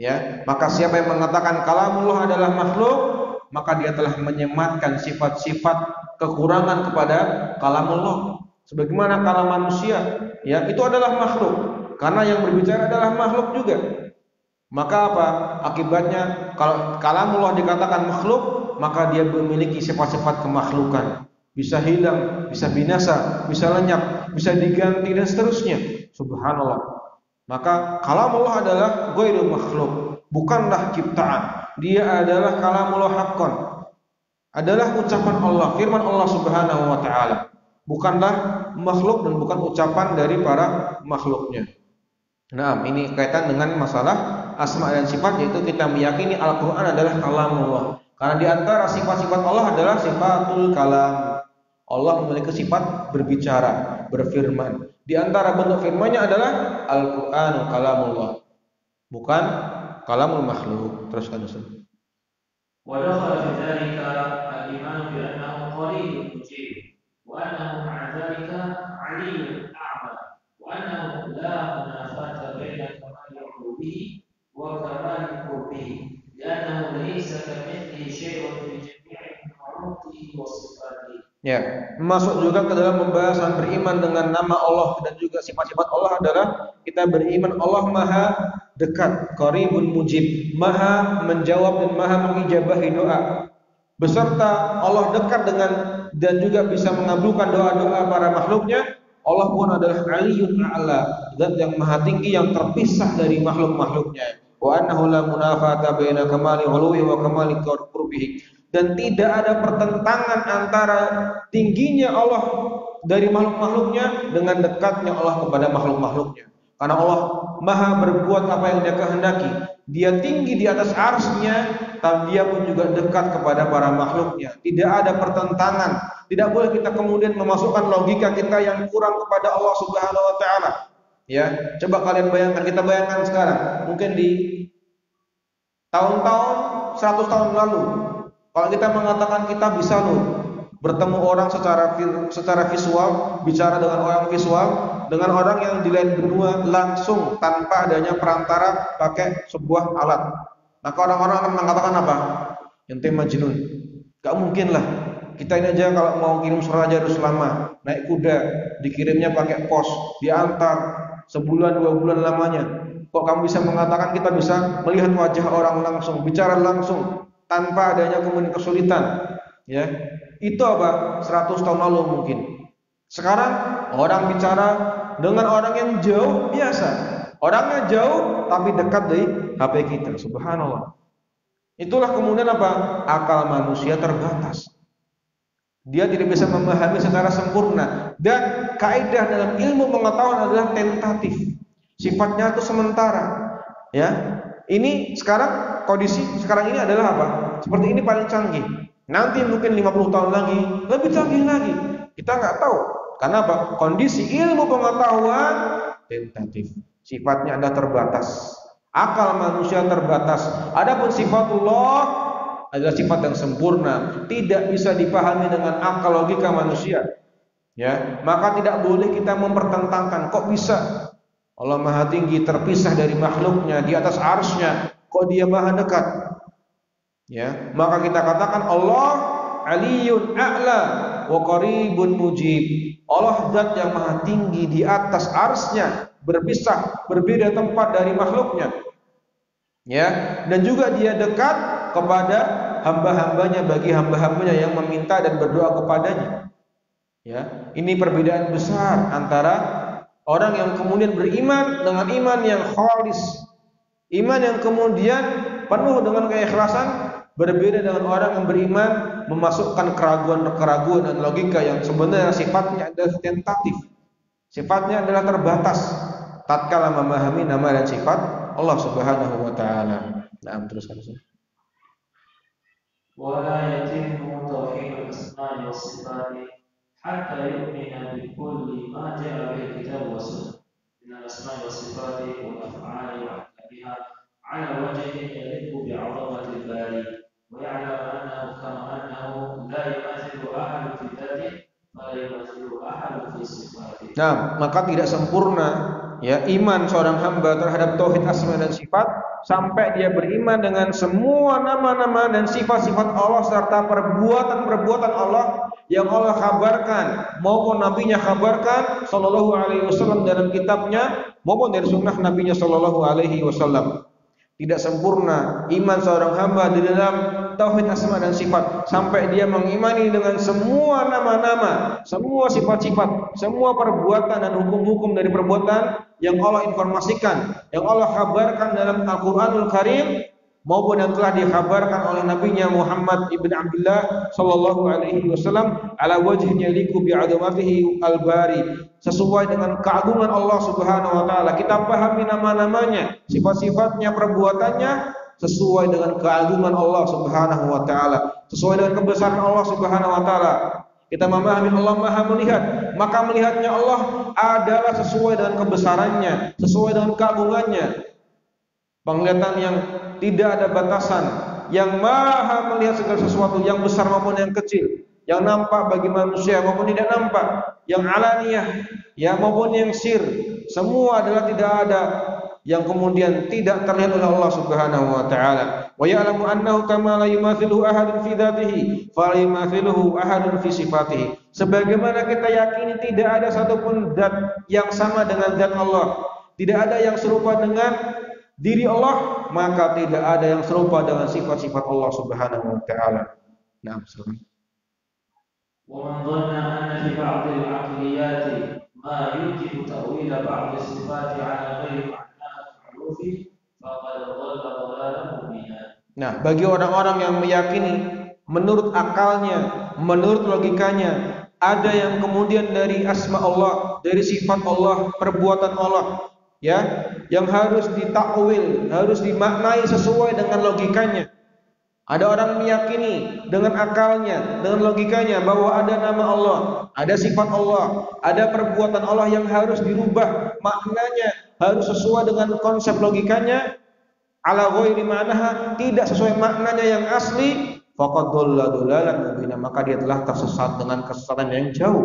Ya, maka siapa yang mengatakan kalamullah adalah makhluk, maka dia telah menyematkan sifat-sifat kekurangan kepada kalamullah. Sebagaimana kalam manusia, ya, itu adalah makhluk. Karena yang berbicara adalah makhluk juga. Maka apa? Akibatnya kalau kalamullah dikatakan makhluk, maka dia memiliki sifat-sifat kemakhlukan. Bisa hilang, bisa binasa, bisa lenyap, bisa diganti dan seterusnya. Subhanallah. Maka kalamullah adalah ghairul makhluk, bukanlah ciptaan. Dia adalah kalamullah haqqan. Adalah ucapan Allah, firman Allah Subhanahu wa taala. Bukanlah makhluk dan bukan ucapan dari para makhluknya. Nah, ini kaitan dengan masalah asma dan sifat, yaitu kita meyakini Al-Qur'an adalah kalamullah. Karena di antara sifat-sifat Allah adalah sifatul kalam. Allah memiliki sifat berbicara, berfirman. Di antara bentuk firman-Nya adalah Al-Qur'an kalamullah. Bukan kalamul makhluk. Teruskan Ustaz. Wa dakhala fi dzalika al-iman bi annahu qaribun mujib wa annahu ma'a dzalika 'aliyyun a'la wa annahu la munafata baina kamali 'ulubihi wa kamali qurbihi li'annahu laysa kamithlihi syai'un fi jami'i ma'rufatihi wa sifatihi. Ya, masuk juga ke dalam pembahasan beriman dengan nama Allah dan juga sifat-sifat Allah adalah kita beriman Allah Maha dekat, qaribun mujib, Maha menjawab dan Maha mengijabahi doa. Beserta Allah dekat dengan dan juga bisa mengabulkan doa-doa para makhluknya, Allah pun adalah Aliyyun A'la, zat yang maha tinggi yang terpisah dari makhluk-makhluknya. Wa annahu la munafata baina kamali 'uluwi wa kamali qurbihi. Dan tidak ada pertentangan antara tingginya Allah dari makhluk-makhluknya dengan dekatnya Allah kepada makhluk-makhluknya. Karena Allah maha berbuat apa yang Dia kehendaki. Dia tinggi di atas arsy-Nya, tapi Dia pun juga dekat kepada para makhluknya. Tidak ada pertentangan. Tidak boleh kita kemudian memasukkan logika kita yang kurang kepada Allah Subhanahu wa taala. Ya, coba kalian bayangkan, kita bayangkan sekarang, mungkin di tahun-tahun 100 tahun lalu, kalau kita mengatakan kita bisa bertemu orang secara visual, bicara dengan orang visual, dengan orang yang di lain benua langsung tanpa adanya perantara pakai sebuah alat. Maka orang-orang akan mengatakan apa? Ente majnun. Gak mungkin lah. Kita ini aja kalau mau kirim surat aja harus lama. Naik kuda, dikirimnya pakai pos, diantar sebulan 2 bulan lamanya. Kok kamu bisa mengatakan kita bisa melihat wajah orang langsung, bicara langsung tanpa adanya kemudian kesulitan? Ya, itu apa? 100 tahun lalu mungkin. Sekarang orang bicara dengan orang yang jauh biasa. Orangnya jauh tapi dekat dari HP kita. Subhanallah. Itulah kemudian apa? Akal manusia terbatas. Dia tidak bisa memahami secara sempurna. Dan kaidah dalam ilmu pengetahuan adalah tentatif. Sifatnya itu sementara. Ya, ini sekarang kondisi sekarang ini adalah apa? Seperti ini paling canggih. Nanti mungkin 50 tahun lagi lebih canggih lagi. Kita nggak tahu. Karena apa? Kondisi ilmu pengetahuan tentatif. Sifatnya ada terbatas. Akal manusia terbatas. Adapun sifatullah adalah sifat yang sempurna, tidak bisa dipahami dengan akal logika manusia. Ya, maka tidak boleh kita mempertentangkan. Kok bisa Allah Maha Tinggi terpisah dari makhluknya di atas arsy-Nya? Kok Dia Maha dekat? Ya, maka kita katakan Allah Aliyyun A'la wa qaribun mujib. Allah zat yang maha tinggi di atas arsy-Nya, berpisah, berbeda tempat dari makhluknya. Ya, dan juga Dia dekat kepada hamba-hambanya bagi hamba-hambanya yang meminta dan berdoa kepadanya. Ya, ini perbedaan besar antara orang yang kemudian beriman dengan iman yang khalis. Iman yang kemudian penuh dengan keikhlasan berbeda dengan orang yang beriman memasukkan keraguan-keraguan dan logika yang sebenarnya sifatnya adalah tentatif. Sifatnya adalah terbatas tatkala memahami nama dan sifat Allah Subhanahu wa taala. Nah, teruskan. ولا يتم توحيد الأسماء والصفات حتى يؤمن بكل ما جاء به الكتاب والسنة من الأسماء والصفات والأفعال وأحكامها على وجه يليق بعظمة الباري ويعلم أنه كما أنه لا يماثل أحد في ذاته فلا يماثل أحد في صفاته. Nah, maka tidak sempurna ya iman seorang hamba terhadap tauhid asma dan sifat sampai dia beriman dengan semua nama-nama dan sifat-sifat Allah serta perbuatan-perbuatan Allah yang Allah kabarkan maupun nabinya kabarkan sallallahu alaihi wasallam dalam kitabnya maupun dari sunnah nabinya sallallahu alaihi wasallam. Tidak sempurna iman seorang hamba di dalam tauhid asma dan sifat sampai dia mengimani dengan semua nama-nama, semua sifat-sifat, semua perbuatan dan hukum-hukum dari perbuatan yang Allah informasikan, yang Allah kabarkan dalam Al-Qur'anul Karim maupun yang telah dikabarkan oleh nabinya Muhammad ibn Abdullah sallallahu alaihi wasallam ala wajhin yaliqu bi 'azamatihi al-bari, sesuai dengan keagungan Allah Subhanahu wa taala. Kita pahami nama-namanya, sifat-sifatnya, perbuatannya sesuai dengan keagungan Allah Subhanahu wa taala, sesuai dengan kebesaran Allah Subhanahu wa taala. Kita memahami Allah Maha melihat, maka melihatnya Allah adalah sesuai dengan kebesarannya, sesuai dengan keagungannya. Penglihatan yang tidak ada batasan, yang maha melihat segala sesuatu, yang besar maupun yang kecil, yang nampak bagi manusia maupun tidak nampak, yang alaniyah ya maupun yang sir, semua adalah tidak ada yang kemudian tidak terlihat oleh Allah Subhanahu wa taala. Wa ya'lamu annahu kama la yumathiluhu ahadun fi dzatihi fa la yumathiluhu ahadun fi sifatihi. Sebagaimana kita yakini tidak ada satupun zat yang sama dengan zat Allah, tidak ada yang serupa dengan diri Allah, maka tidak ada yang serupa dengan sifat-sifat Allah Subhanahu wa taala. Nah, ومن ظن أن في بعض العقليات ما يوجب تأويل بعض الصفات على غير معناها المعروف فقد ضل ضلالا مبينا. Nah, bagi orang-orang yang meyakini menurut akalnya, menurut logikanya, ada yang kemudian dari asma Allah, dari sifat Allah, perbuatan Allah, ya, yang harus ditakwil, harus dimaknai sesuai dengan logikanya. Ada orang meyakini dengan akalnya, dengan logikanya bahwa ada nama Allah, ada sifat Allah, ada perbuatan Allah yang harus dirubah maknanya, harus sesuai dengan konsep logikanya, ala ghairi ma'naha, tidak sesuai maknanya yang asli, faqad dhalla dhalalan mubina, maka dia telah tersesat dengan kesesatan yang jauh.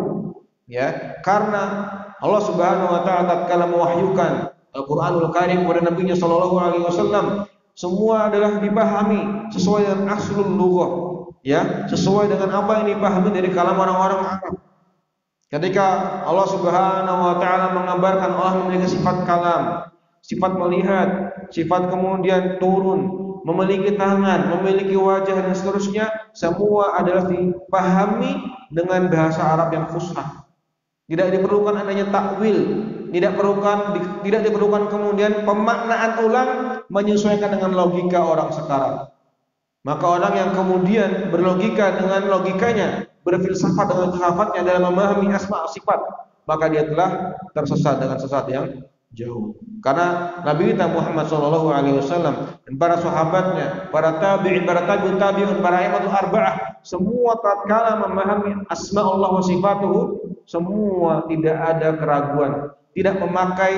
Ya, karena Allah Subhanahu wa taala tatkala mewahyukan Al-Qur'anul Karim kepada Nabi-Nya sallallahu alaihi wasallam, semua adalah dipahami sesuai dengan aslul lughah, ya, sesuai dengan apa yang dipahami dari kalam orang-orang Arab. Ketika Allah Subhanahu wa taala mengabarkan Allah memiliki sifat kalam, sifat melihat, sifat kemudian turun, memiliki tangan, memiliki wajah dan seterusnya, semua adalah dipahami dengan bahasa Arab yang fusha. Tidak diperlukan adanya takwil, tidak diperlukan kemudian pemaknaan ulang menyesuaikan dengan logika orang sekarang. Maka orang yang kemudian berlogika dengan logikanya, berfilsafat dengan filsafatnya dalam memahami asma sifat, maka dia telah tersesat dengan sesat yang jauh. Karena Nabi kita Muhammad sallallahu alaihi wasallam dan para sahabatnya, para tabi'in, para tabi'ut tabi'un, para a'immatul arba'ah, semua tatkala memahami asma Allah wa sifatuhu, semua tidak ada keraguan, tidak memakai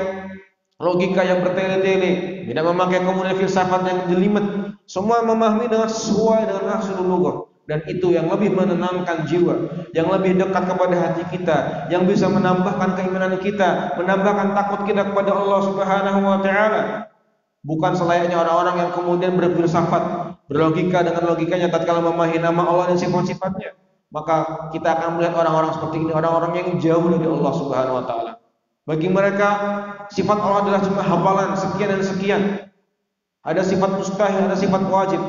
logika yang bertele-tele, tidak memakai kemudian filsafat yang jelimet. Semua memahami dengan sesuai dengan aslul lughah, dan itu yang lebih menenangkan jiwa, yang lebih dekat kepada hati kita, yang bisa menambahkan keimanan kita, menambahkan takut kita kepada Allah Subhanahu wa taala. Bukan selayaknya orang-orang yang kemudian berfilsafat, berlogika dengan logikanya tatkala memahami nama Allah dan sifat-sifatnya. Maka kita akan melihat orang-orang seperti ini, orang-orang yang jauh dari Allah Subhanahu wa taala. Bagi mereka sifat Allah adalah cuma hafalan sekian dan sekian. Ada sifat mustahil, ada sifat wajib.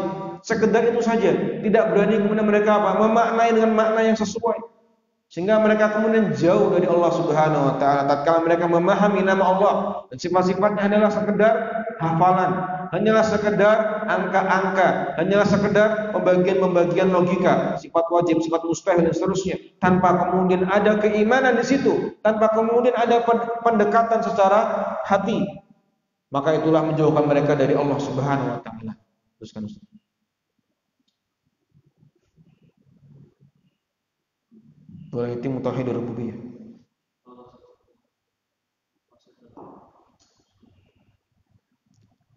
Sekedar itu saja, tidak berani kemudian mereka memaknai dengan makna yang sesuai. sehingga mereka kemudian jauh dari Allah Subhanahu wa taala tatkala mereka memahami nama Allah dan sifat-sifatnya hanyalah sekedar hafalan, hanyalah sekedar angka-angka, hanyalah sekedar pembagian-pembagian logika, sifat wajib, sifat mustahil dan seterusnya, tanpa kemudian ada keimanan di situ, tanpa kemudian ada pendekatan secara hati, maka itulah menjauhkan mereka dari Allah Subhanahu wa taala. Teruskan Ustaz. Wala yatimmu tauhidur rububiyyah.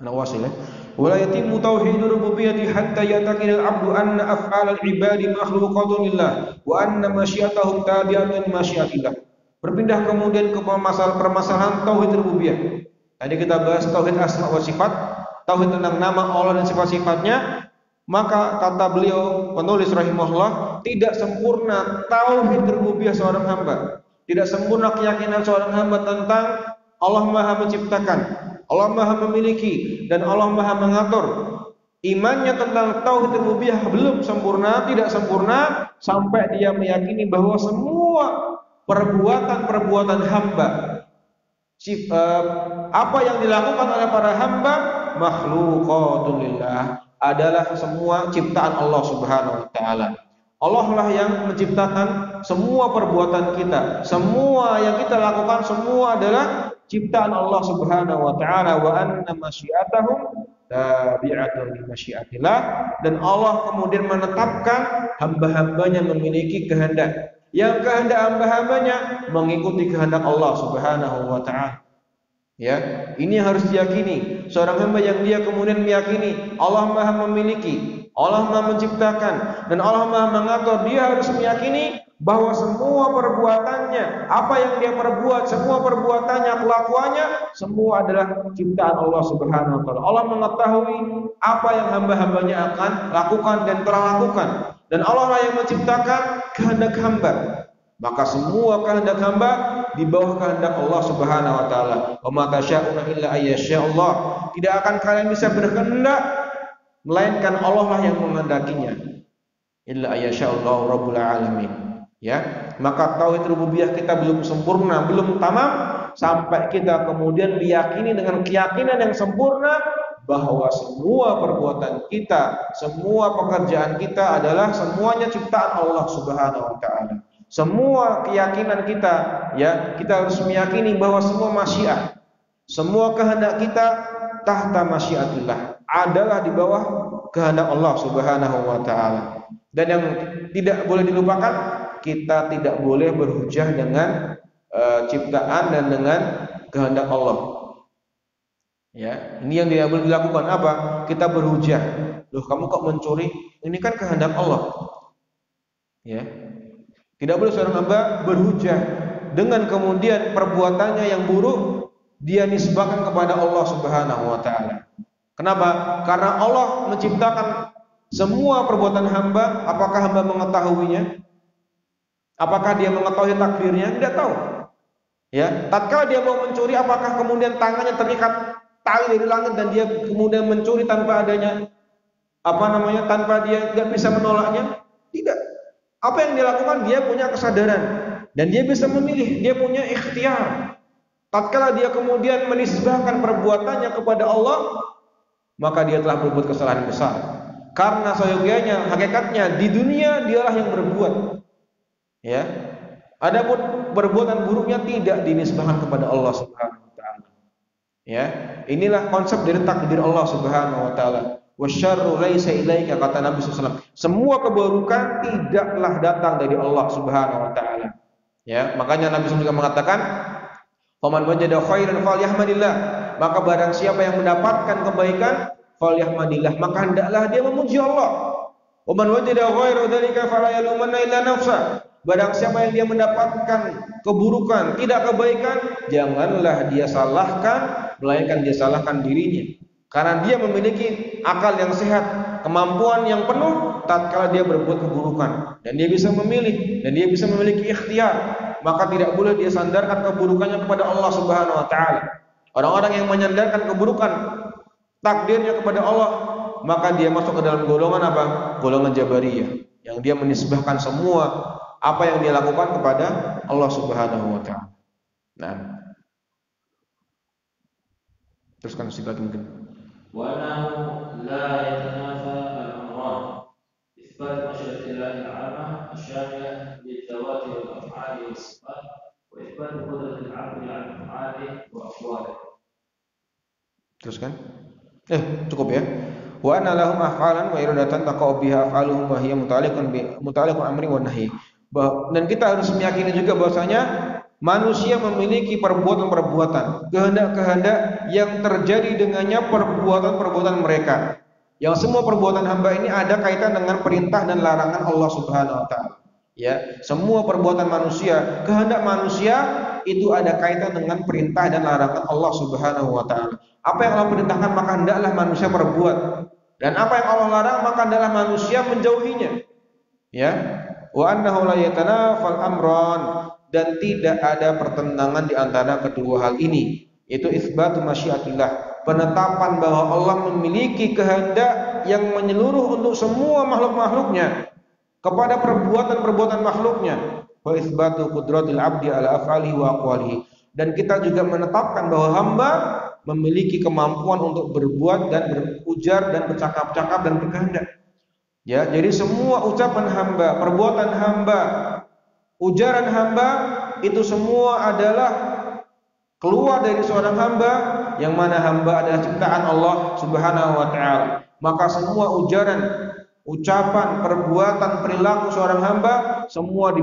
Anak wasil ya. Wala yatimmu tauhidur rububiyyah hatta yataqina al-'abdu anna af'alal 'ibadi makhluqatun lillah wa anna masyiatahum tabi'atun masyiatillah. Berpindah kemudian ke permasalahan tauhid rububiyah. Tadi kita bahas tauhid asma wa sifat, tauhid tentang nama Allah dan sifat-sifatnya. Maka kata beliau penulis rahimahullah, tidak sempurna tauhid rububiyah seorang hamba, tidak sempurna keyakinan seorang hamba tentang Allah Maha menciptakan, Allah Maha memiliki, dan Allah Maha mengatur. Imannya tentang tauhid rububiyah belum sempurna, tidak sempurna sampai dia meyakini bahwa semua perbuatan-perbuatan hamba, apa yang dilakukan oleh para hamba makhluqatun lillah, adalah semua ciptaan Allah Subhanahu wa taala. Allah lah yang menciptakan semua perbuatan kita. Semua yang kita lakukan semua adalah ciptaan Allah Subhanahu wa taala, wa anna masyiatahum tabi'atun li masyiatillah, dan Allah kemudian menetapkan hamba-hambanya memiliki kehendak. Yang kehendak hamba-hambanya mengikuti kehendak Allah Subhanahu wa taala. Ya, ini yang harus diyakini. Seorang hamba yang dia kemudian meyakini Allah Maha memiliki, Allah Maha menciptakan, dan Allah Maha mengatur, dia harus meyakini bahwa semua perbuatannya, apa yang dia perbuat, semua perbuatannya, kelakuannya, semua adalah ciptaan Allah Subhanahu wa taala. Allah mengetahui apa yang hamba-hambanya akan lakukan dan telah lakukan, dan Allah lah yang menciptakan kehendak hamba. Maka semua kehendak hamba di bawah kehendak Allah Subhanahu wa taala. Wa ma tasya'una illa ayyasha Allah. Tidak akan kalian bisa berkehendak melainkan Allah lah yang menghendakinya. Illa ayyasha Allah rabbul alamin. Ya, maka tauhid rububiyah kita belum sempurna, belum tamam sampai kita kemudian meyakini dengan keyakinan yang sempurna bahwa semua perbuatan kita, semua pekerjaan kita adalah semuanya ciptaan Allah Subhanahu wa taala. Semua keyakinan kita, ya, kita harus meyakini bahwa semua masyiat, semua kehendak kita tahta masyiatillah, adalah di bawah kehendak Allah Subhanahu wa taala. Dan yang tidak boleh dilupakan, kita tidak boleh berhujah dengan ciptaan dan dengan kehendak Allah. Ya, ini yang tidak boleh dilakukan. Apa? Kita berhujah. Loh, kamu kok mencuri? Ini kan kehendak Allah. Ya. Tidak boleh seorang hamba berhujah dengan kemudian perbuatannya yang buruk dia nisbahkan kepada Allah Subhanahu wa taala. Kenapa? Karena Allah menciptakan semua perbuatan hamba. Apakah hamba mengetahuinya? Apakah dia mengetahui takdirnya? Tidak tahu. Ya, tatkala dia mau mencuri, apakah kemudian tangannya terikat tali dari langit dan dia kemudian mencuri tanpa adanya tanpa dia tidak bisa menolaknya? Tidak. Apa yang dia lakukan? Dia punya kesadaran dan dia bisa memilih, dia punya ikhtiar. Tatkala dia kemudian menisbahkan perbuatannya kepada Allah, maka dia telah berbuat kesalahan besar. Karena seyogianya, hakikatnya di dunia dialah yang berbuat. Ya. Adapun perbuatan buruknya tidak dinisbahkan kepada Allah Subhanahu wa taala. Ya. Inilah konsep dari takdir Allah Subhanahu wa taala. Wasyarru laisa ilaika, kata Nabi SAW. Semua keburukan tidaklah datang dari Allah Subhanahu wa taala. Ya, makanya Nabi SAW juga mengatakan, "Faman wajada khairan falyahmadillah." Maka barang siapa yang mendapatkan kebaikan, falyahmadillah, maka hendaklah dia memuji Allah. "Waman wajada ghairu dzalika fala yalumanna illa nafsa." Barang siapa yang dia mendapatkan keburukan, tidak kebaikan, janganlah dia salahkan, melainkan dia salahkan dirinya. Karena dia memiliki akal yang sehat, kemampuan yang penuh tatkala dia berbuat keburukan, dan dia bisa memilih, dan dia bisa memiliki ikhtiar, maka tidak boleh dia sandarkan keburukannya kepada Allah Subhanahu wa taala. Orang-orang yang menyandarkan keburukan takdirnya kepada Allah, maka dia masuk ke dalam golongan apa? Golongan Jabariyah, yang dia menisbahkan semua apa yang dia lakukan kepada Allah Subhanahu wa taala. Nah, teruskan sedikit lagi mungkin. وأنه لا يتنافى الأمران إثبات مشيئة الله العامة الشاملة للذوات والأفعال والصفات وإثبات قدرة العبد على أفعاله وأقواله. Teruskan. Cukup ya. Wa anna lahum af'alan wa iradatan taqa'u biha af'aluhum wa hiya muta'alliqun amri wa nahi. Dan kita harus meyakini juga bahwasanya manusia memiliki perbuatan-perbuatan, kehendak-kehendak yang terjadi dengannya perbuatan-perbuatan mereka. Yang semua perbuatan hamba ini ada kaitan dengan perintah dan larangan Allah Subhanahu wa taala. Ya, semua perbuatan manusia, kehendak manusia itu ada kaitan dengan perintah dan larangan Allah Subhanahu wa taala. Apa yang Allah perintahkan maka hendaklah manusia perbuat, dan apa yang Allah larang maka hendaklah manusia menjauhinya. Ya, wa annahu la yatanafal amran, dan tidak ada pertentangan di antara kedua hal ini, yaitu isbatu masyiatillah, penetapan bahwa Allah memiliki kehendak yang menyeluruh untuk semua makhluk-makhluknya kepada perbuatan-perbuatan makhluknya, wa isbatu qudratil abdi ala af'alihi wa aqwalihi, dan kita juga menetapkan bahwa hamba memiliki kemampuan untuk berbuat dan berujar dan bercakap-cakap dan berkehendak. Ya, jadi semua ucapan hamba, perbuatan hamba, ujaran hamba itu semua adalah keluar dari seorang hamba, yang mana hamba adalah ciptaan Allah Subhanahu wa taala. Maka semua ujaran, ucapan, perbuatan, perilaku seorang hamba semua di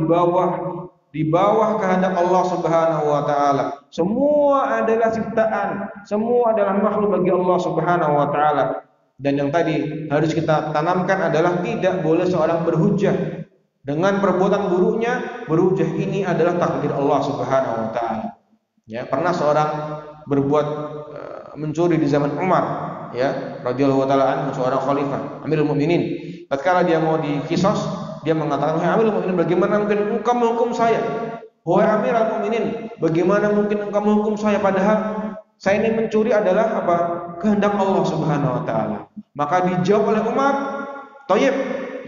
bawah kehendak Allah Subhanahu wa taala. Semua adalah ciptaan, semua adalah makhluk bagi Allah Subhanahu wa taala. Dan yang tadi harus kita tanamkan adalah tidak boleh seorang berhujjah dengan perbuatan buruknya, berhujjah ini adalah takdir Allah Subhanahu wa taala. Ya, pernah seorang berbuat mencuri di zaman Umar, ya, radhiyallahu taala anhu, seorang khalifah, Amirul Mukminin. Tatkala dia mau dikisos, dia mengatakan, "Wahai Amirul Mukminin, bagaimana mungkin engkau menghukum saya? Wahai Amirul Mukminin, bagaimana mungkin engkau menghukum saya, padahal saya ini mencuri adalah apa? Kehendak Allah Subhanahu wa taala." Maka dijawab oleh Umar, "Thayyib,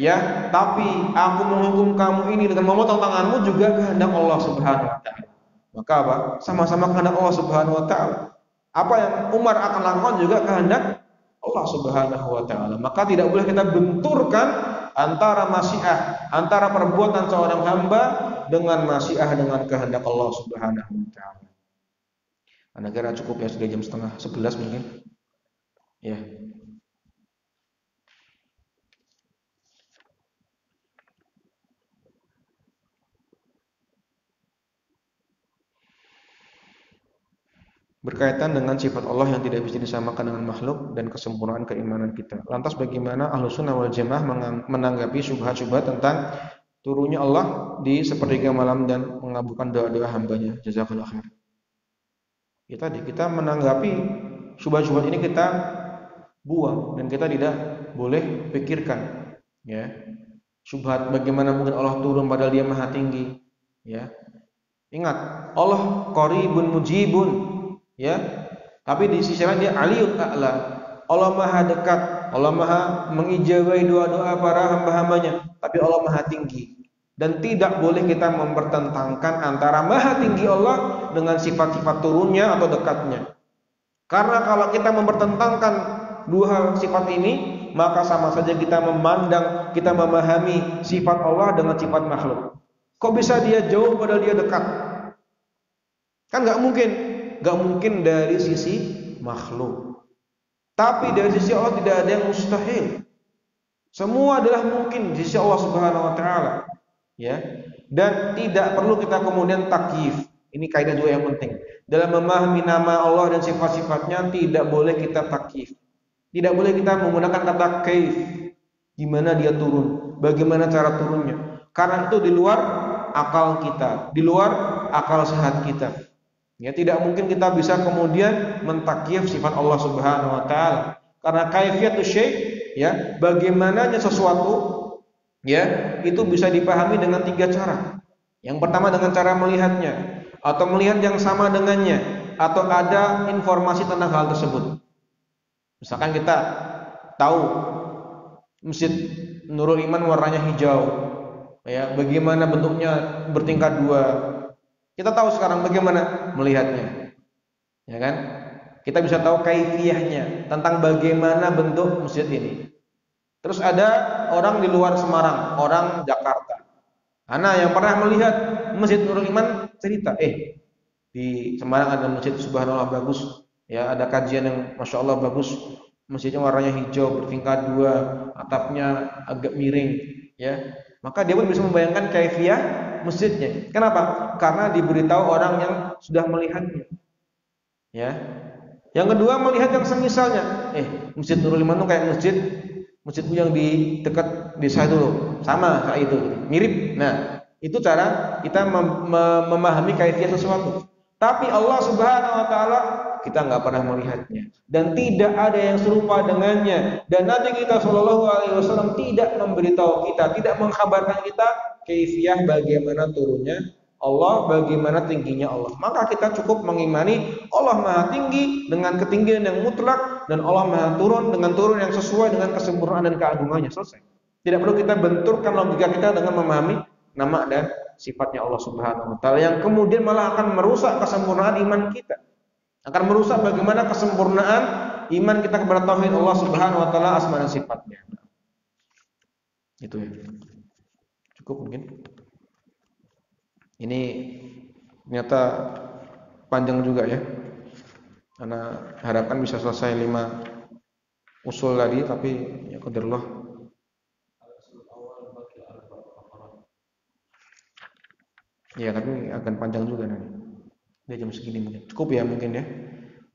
ya, tapi aku menghukum kamu ini dengan memotong tanganmu juga kehendak Allah Subhanahu wa taala." Maka apa? Sama-sama kehendak Allah Subhanahu wa taala. Apa yang Umar akan lakukan juga kehendak Allah Subhanahu wa taala. Maka tidak boleh kita benturkan antara masyiah, antara perbuatan seorang hamba dengan masyiah, dengan kehendak Allah Subhanahu wa taala. Anda kira cukup ya, sudah jam 10:30 mungkin? Ya. Berkaitan dengan sifat Allah yang tidak bisa disamakan dengan makhluk dan kesempurnaan keimanan kita. Lantas bagaimana Ahlussunnah wal Jamaah menanggapi syubhat-syubhat tentang turunnya Allah di sepertiga malam dan mengabulkan doa-doa hambanya? Jazakallahu khair. Ya, tadi kita menanggapi syubhat-syubhat ini kita buang dan kita tidak boleh pikirkan. Ya, syubhat bagaimana mungkin Allah turun padahal Dia Maha Tinggi. Ya, ingat Allah qaribun mujibun. Ya, tapi di sisi lain Dia Aliyul A'la. Allah Maha dekat, Allah Maha mengijabahi doa-doa para hamba-hambanya, tapi Allah Maha tinggi. Dan tidak boleh kita mempertentangkan antara Maha tinggi Allah dengan sifat-sifat turunnya atau dekatnya. Karena kalau kita mempertentangkan dua hal sifat ini, maka sama saja kita memandang, kita memahami sifat Allah dengan sifat makhluk. Kok bisa Dia jauh padahal Dia dekat? Kan nggak mungkin. Gak mungkin dari sisi makhluk. Tapi dari sisi Allah tidak ada yang mustahil. Semua adalah mungkin di sisi Allah Subhanahu wa taala. Ya. Dan tidak perlu kita kemudian takyif. Ini kaidah juga yang penting. Dalam memahami nama Allah dan sifat-sifatnya tidak boleh kita takyif. Tidak boleh kita menggunakan kata kaif. Gimana Dia turun? Bagaimana cara turunnya? Karena itu di luar akal kita, di luar akal sehat kita. Ya, tidak mungkin kita bisa kemudian mentakyif sifat Allah Subhanahu wa taala. Karena kaifiyatus syai', ya, bagaimananya sesuatu, ya, itu bisa dipahami dengan 3 cara. Yang pertama dengan cara melihatnya, atau melihat yang sama dengannya, atau ada informasi tentang hal tersebut. Misalkan kita tahu Masjid Nurul Iman warnanya hijau. ya, bagaimana bentuknya bertingkat dua. Kita tahu sekarang bagaimana melihatnya, ya kan? Kita bisa tahu kaifiyahnya tentang bagaimana bentuk masjid ini. Terus ada orang di luar Semarang, orang Jakarta. Ana yang pernah melihat Masjid Nurul Iman cerita, di Semarang ada masjid subhanallah bagus, ya ada kajian yang masya Allah bagus. Masjidnya warnanya hijau, bertingkat dua, atapnya agak miring, ya. Maka dia pun bisa membayangkan kaifiyah masjidnya. Kenapa? Karena diberitahu orang yang sudah melihatnya, ya. Yang kedua melihat yang semisalnya, Masjid Nurul Iman itu kayak masjidku yang di dekat desa itu loh, sama kayak itu, mirip. Nah, itu cara kita memahami kaifiyah sesuatu. Tapi Allah Subhanahu wa taala kita nggak pernah melihatnya dan tidak ada yang serupa dengannya, dan Nabi kita Shallallahu alaihi wasallam tidak memberitahu kita, tidak mengkhabarkan kita kaifiyah bagaimana turunnya Allah, bagaimana tingginya Allah. Maka kita cukup mengimani Allah Maha Tinggi dengan ketinggian yang mutlak, dan Allah Maha Turun dengan turun yang sesuai dengan kesempurnaan dan keagungannya. Selesai. Tidak perlu kita benturkan logika kita dengan memahami nama dan sifatnya Allah Subhanahu wa taala yang kemudian malah akan merusak kesempurnaan iman kita. Akan merusak bagaimana kesempurnaan iman kita kepada tauhid Allah Subhanahu wa taala, asma dan sifatnya. Itu ya. Cukup mungkin. Ini ternyata panjang juga ya. Karena harapkan bisa selesai 5 usul tadi, tapi ya qadarullah. Ya, tapi akan panjang juga nanti. Dia jam segini mungkin. Cukup ya mungkin ya.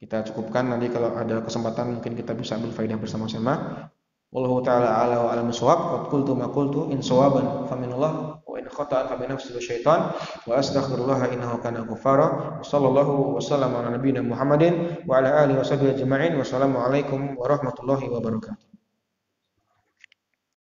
Kita cukupkan, nanti kalau ada kesempatan mungkin kita bisa ambil faedah bersama-sama. Wallahu ta'ala a'la wa a'lamu bissawab. Qad qultu ma qultu in sawaban fa minallah wa in khata'an fa min nafsi wa syaitan wa astaghfirullah innahu kana ghafara. Sallallahu wasallam ala nabiyyina Muhammadin wa ala alihi wa sahbihi ajma'in. Wassalamu alaikum warahmatullahi wabarakatuh.